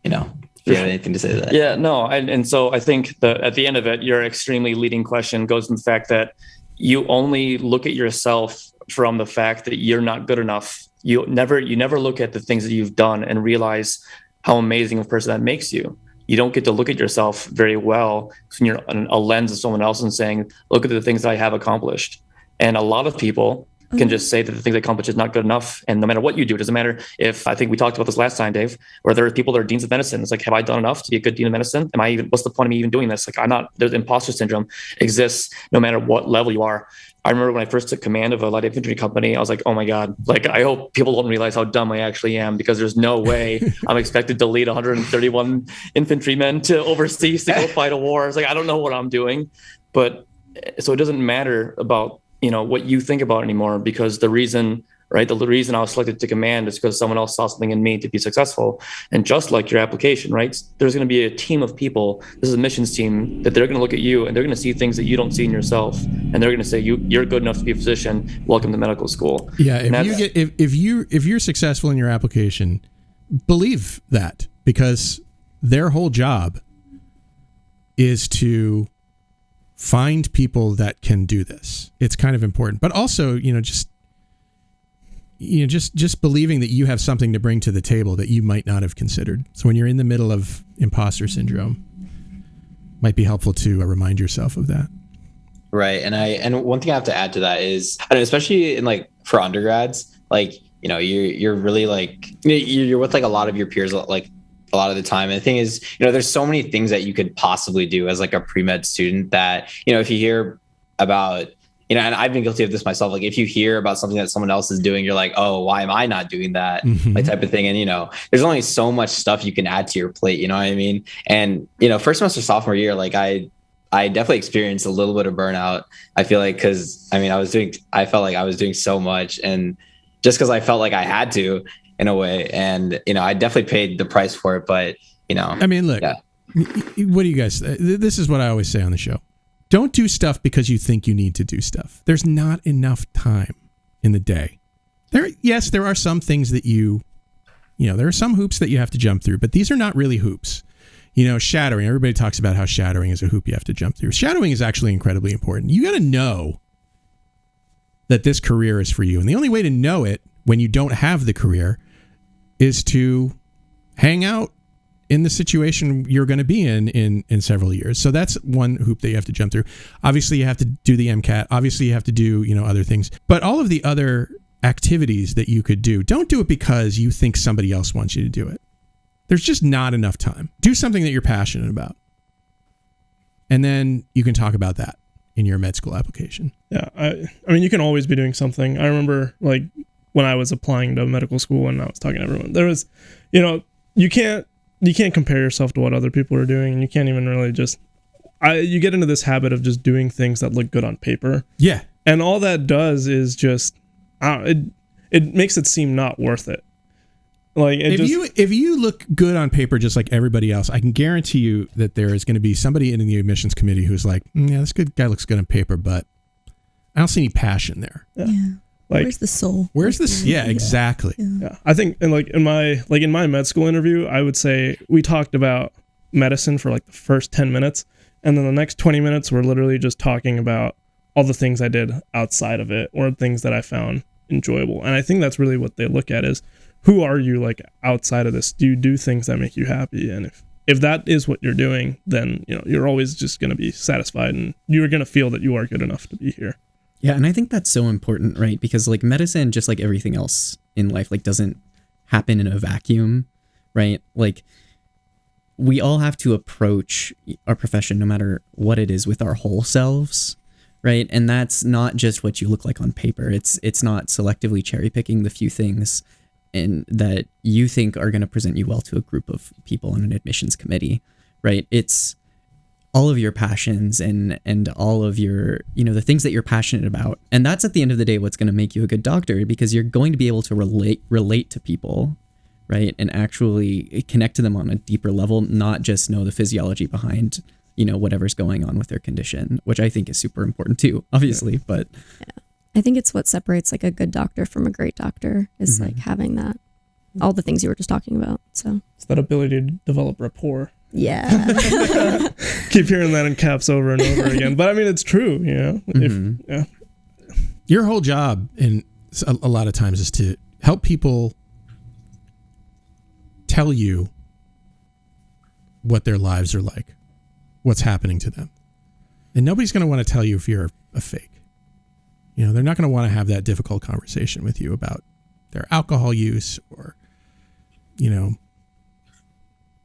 you know, if you have anything to say to that. Yeah, no, and so I think that at the end of it, your extremely leading question goes to the fact that you only look at yourself from the fact that you're not good enough. You never look at the things that you've done and realize how amazing of a person that makes you. You don't get to look at yourself very well when you're on a lens of someone else and saying, look at the things that I have accomplished. And a lot of people can just say that the things they accomplish is not good enough. And no matter what you do, it doesn't matter if, I think we talked about this last time, Dave, where there are people that are deans of medicine. It's like, have I done enough to be a good dean of medicine? What's the point of me even doing this? Like, I'm not, there's imposter syndrome exists no matter what level you are. I remember when I first took command of a light infantry company, I was like, oh my God, like, I hope people don't realize how dumb I actually am, because there's no way I'm expected to lead 131 infantrymen to overseas to go fight a war. It's like, I don't know what I'm doing. But so it doesn't matter about, you know, what you think about anymore, because the reason right? The reason I was selected to command is because someone else saw something in me to be successful. And just like your application, right? There's going to be a team of people. This is a missions team that they're going to look at you and they're going to see things that you don't see in yourself. And they're going to say, you're good enough to be a physician. Welcome to medical school. Yeah. If you're successful in your application, believe that, because their whole job is to find people that can do this. It's kind of important, but also, just believing that you have something to bring to the table that you might not have considered. So when you're in the middle of imposter syndrome, might be helpful to remind yourself of that. Right. And one thing I have to add to that is, especially in for undergrads, you're really you're with a lot of your peers, a lot of the time. And the thing is, there's so many things that you could possibly do as a pre-med student that, if you hear about, and I've been guilty of this myself. If you hear about something that someone else is doing, you're like, oh, why am I not doing that? Type of thing. And, there's only so much stuff you can add to your plate. You know what I mean? And, first semester, sophomore year, I definitely experienced a little bit of burnout. I feel cause I felt like I was doing so much, and just cause I felt like I had to, in a way. And, I definitely paid the price for it, but, look, yeah. What do you guys, this is what I always say on the show. Don't do stuff because you think you need to do stuff. There's not enough time in the day. There are some things that there are some hoops that you have to jump through, but these are not really hoops. Shadowing, everybody talks about how shadowing is a hoop you have to jump through. Shadowing is actually incredibly important. You got to know that this career is for you. And the only way to know it when you don't have the career is to hang out in the situation you're going to be in several years. So that's one hoop that you have to jump through. Obviously, you have to do the MCAT. Obviously, you have to do, other things. But all of the other activities that you could do, don't do it because you think somebody else wants you to do it. There's just not enough time. Do something that you're passionate about. And then you can talk about that in your med school application. Yeah. I mean, you can always be doing something. I remember when I was applying to medical school and I was talking to everyone, there was, you can't compare yourself to what other people are doing. And you can't even really you get into this habit of just doing things that look good on paper. Yeah. And all that does is just, it makes it seem not worth it. If you look good on paper just like everybody else, I can guarantee you that there is going to be somebody in the admissions committee who's like, yeah, this good guy looks good on paper, but I don't see any passion there. Yeah. Where's the soul? Where's the yeah, exactly. Yeah. I think in my med school interview, I would say we talked about medicine for the first 10 minutes, and then the next 20 minutes we're literally just talking about all the things I did outside of it or things that I found enjoyable. And I think that's really what they look at is, who are you outside of this? Do you do things that make you happy? And if that is what you're doing, then you're always just going to be satisfied, and you're going to feel that you are good enough to be here. Yeah, and I think that's so important, right? Because medicine, just like everything else in life, doesn't happen in a vacuum, right? We all have to approach our profession, no matter what it is, with our whole selves, right? And that's not just what you look like on paper. It's not selectively cherry picking the few things and that you think are going to present you well to a group of people on an admissions committee, right? It's all of your passions and all of your, the things that you're passionate about. And that's at the end of the day what's going to make you a good doctor, because you're going to be able to relate to people, right? And actually connect to them on a deeper level, not just know the physiology behind, whatever's going on with their condition, which I think is super important too, obviously, but yeah. I think it's what separates a good doctor from a great doctor is having that, all the things you were just talking about. So it's that ability to develop rapport. Yeah. Keep hearing that in caps over and over again. But it's true, Your whole job in a lot of times is to help people tell you what their lives are like, what's happening to them. And nobody's going to want to tell you if you're a fake. They're not going to want to have that difficult conversation with you about their alcohol use or,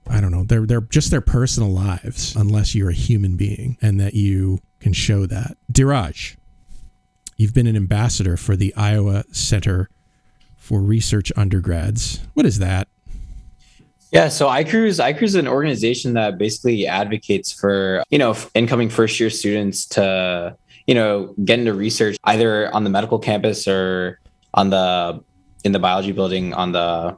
I don't know, they're just their personal lives, unless you're a human being and that you can show that. Deeraj, you've been an ambassador for the Iowa Center for Research Undergrads. What is that? Yeah, so iCruise is an organization that basically advocates for, incoming first year students to, get into research either on the medical campus or, in the biology building on the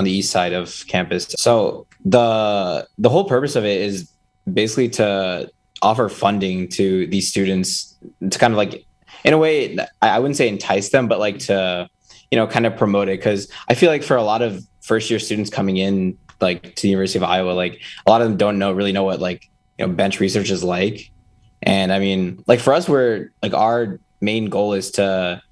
east side of campus. So the whole purpose of it is basically to offer funding to these students to kind of like, in a way, I wouldn't say entice them, but like to, kind of promote it. Cause I feel like for a lot of first year students coming in like to the University of Iowa, like a lot of them don't really know what like, bench research is like. And I mean, like for us, our main goal is to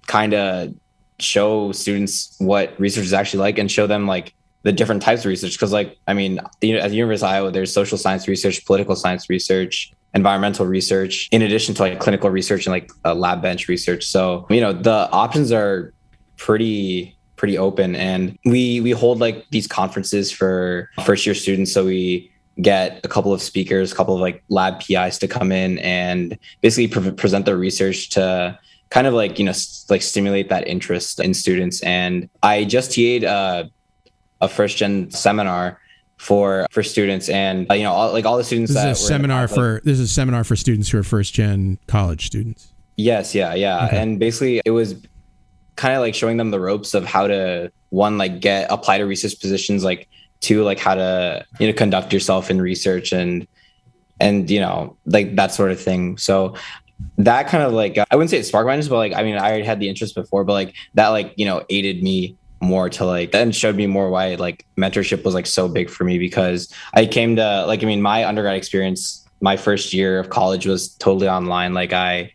kind of show students what research is actually like and show them like the different types of research. Cause like, I mean, at the University of Iowa, there's social science research, political science research, environmental research, in addition to like clinical research and like lab bench research. So, the options are pretty open, and we hold like these conferences for first year students. So we get a couple of speakers, a couple of like lab PIs to come in and basically present their research to kind of like, like stimulate that interest in students. And I just TA'd a first gen seminar for students, and all the students. This is a seminar for students who are first gen college students. Yes, yeah. Okay. And basically it was kind of like showing them the ropes of how to, one, like apply to research positions, like two, like how to conduct yourself in research and like that sort of thing. So that kind of like, I wouldn't say it sparked my interest, but like, I mean, I already had the interest before, but like that like aided me more to like, and showed me more why like mentorship was like so big for me, because I came to like, I mean, my undergrad experience, my first year of college was totally online. Like I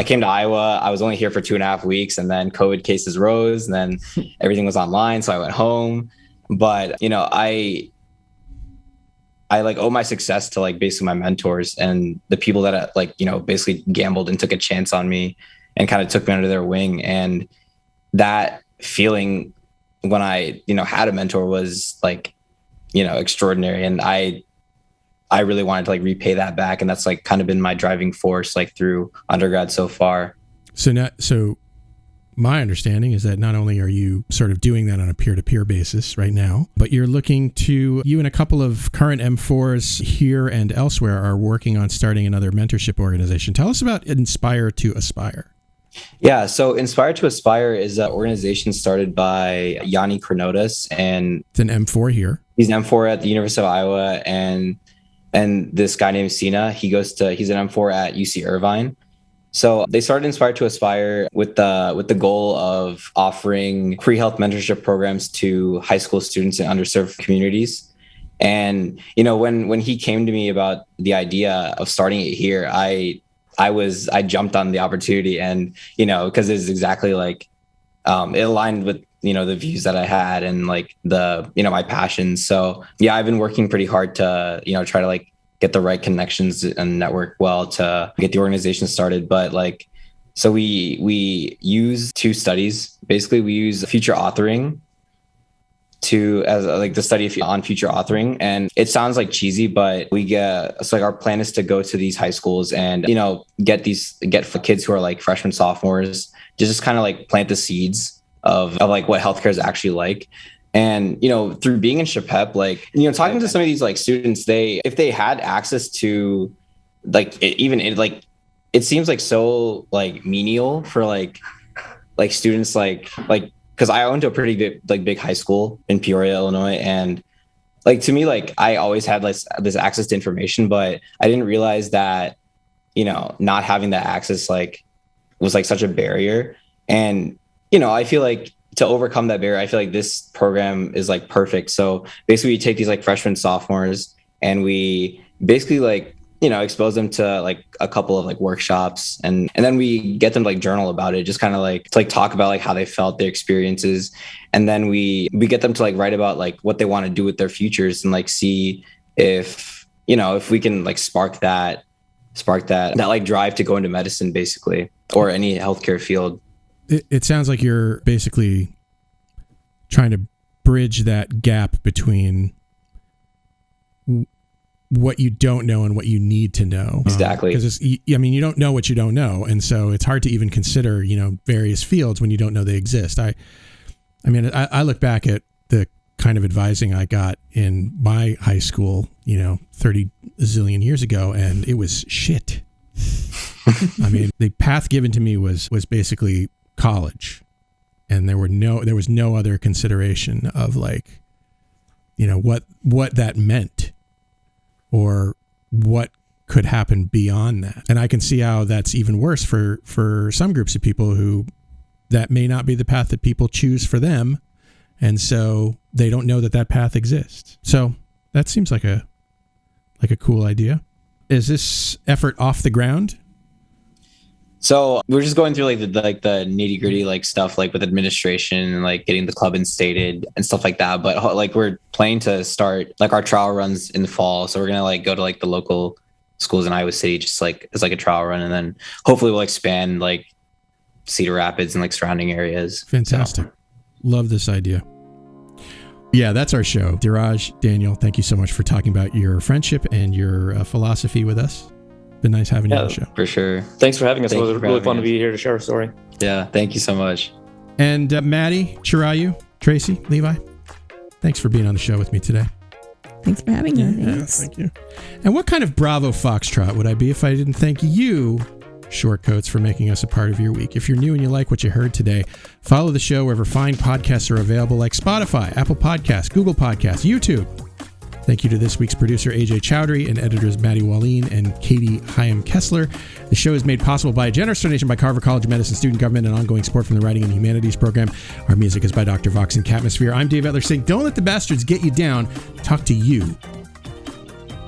came to Iowa, I was only here for 2.5 weeks, and then COVID cases rose, and then everything was online. So I went home, but I like owe my success to like basically my mentors and the people that like, basically gambled and took a chance on me and kind of took me under their wing. And that feeling when I, had a mentor was like, extraordinary. And I really wanted to like repay that back. And that's like kind of been my driving force, like through undergrad so far. So my understanding is that not only are you sort of doing that on a peer-to-peer basis right now, but you and a couple of current M4s here and elsewhere are working on starting another mentorship organization. Tell us about Inspire to Aspire. Yeah, so Inspire to Aspire is an organization started by Yanni Kronotas, and it's an M4 here. He's an M4 at the University of Iowa, and this guy named Sina, he's an M4 at UC Irvine. So they started Inspire to Aspire with the goal of offering pre-health mentorship programs to high school students in underserved communities. And when he came to me about the idea of starting it here, I jumped on the opportunity, and because it's exactly like it aligned with the views that I had and like the my passions. So yeah, I've been working pretty hard to try to like get the right connections and network well to get the organization started. But like, so we use 2 studies. Basically, we use future authoring as like the study on future authoring. And it sounds like cheesy, but our plan is to go to these high schools and, get for kids who are like freshmen, sophomores, just kind of like plant the seeds of like what healthcare is actually like. And, through being in SHPEP, like, talking to some of these like students, if they had access to like, it seems like so like menial for like students, like, cause I went to a pretty big high school in Peoria, Illinois. And like, to me, like I always had like this access to information, but I didn't realize that, not having that access, like was like such a barrier. And, I feel like to overcome that barrier, I feel like this program is like perfect. So basically we take these like freshmen, sophomores, and we basically like, expose them to like a couple of like workshops, and then we get them to like journal about it, just kind of like to like talk about like how they felt, their experiences. And then we get them to like write about like what they want to do with their futures, and like see if we can like spark that like drive to go into medicine, basically, or any healthcare field. It sounds like you're basically trying to bridge that gap between what you don't know and what you need to know. Exactly. Because you don't know what you don't know. And so it's hard to even consider, various fields when you don't know they exist. I look back at the kind of advising I got in my high school, 30 zillion years ago, and it was shit. I mean, the path given to me was basically college, and there was no other consideration of like, what that meant or what could happen beyond that. And I can see how that's even worse for some groups of people who that may not be the path that people choose for them. And so they don't know that path exists. So that seems like a cool idea. Is this effort off the ground? So we're just going through like the nitty gritty like stuff like with administration and like getting the club instated and stuff like that. But like we're planning to start like our trial runs in the fall. So we're gonna like go to like the local schools in Iowa City just like as like a trial run, and then hopefully we'll expand like Cedar Rapids and like surrounding areas. Fantastic. So. Love this idea. Yeah, that's our show. Deeraj, Daniel, thank you so much for talking about your friendship and your philosophy with us. Been nice having you on the show. For sure. Thanks for having us. It was really fun to be here to share our story. Yeah, thank you so much. And Maddie, Chirayu, Tracy, Levi, thanks for being on the show with me today. Thanks for having me. Yeah, thank you. And what kind of Bravo Foxtrot would I be if I didn't thank you, Shortcoats, for making us a part of your week? If you're new and you like what you heard today, follow the show wherever fine podcasts are available, like Spotify, Apple Podcasts, Google Podcasts, YouTube. Thank you to this week's producer, AJ Chowdhury, and editors Maddie Wallin and Katie Hyam-Kessler. The show is made possible by a generous donation by Carver College of Medicine student government and ongoing support from the Writing and Humanities program. Our music is by Dr. Vox and Catmosphere. I'm Dave Etler saying, don't let the bastards get you down. Talk to you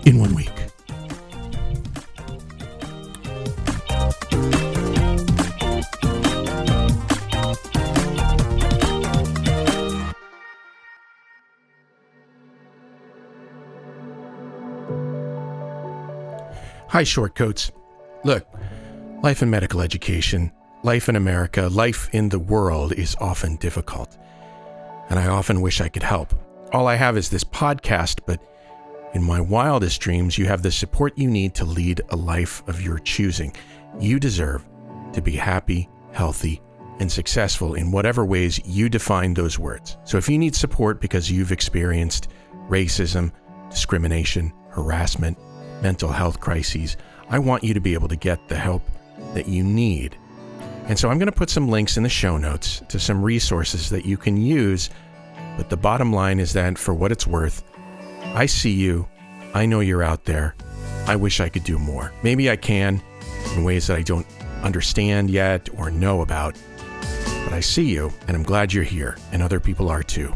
in 1 week. Hi, Shortcoats. Look, life in medical education, life in America, life in the world is often difficult. And I often wish I could help. All I have is this podcast, but in my wildest dreams, you have the support you need to lead a life of your choosing. You deserve to be happy, healthy, and successful in whatever ways you define those words. So if you need support because you've experienced racism, discrimination, harassment, mental health crises, I want you to be able to get the help that you need. And so I'm going to put some links in the show notes to some resources that you can use. But the bottom line is that for what it's worth, I see you. I know you're out there. I wish I could do more. Maybe I can in ways that I don't understand yet or know about. But I see you, and I'm glad you're here, and other people are too.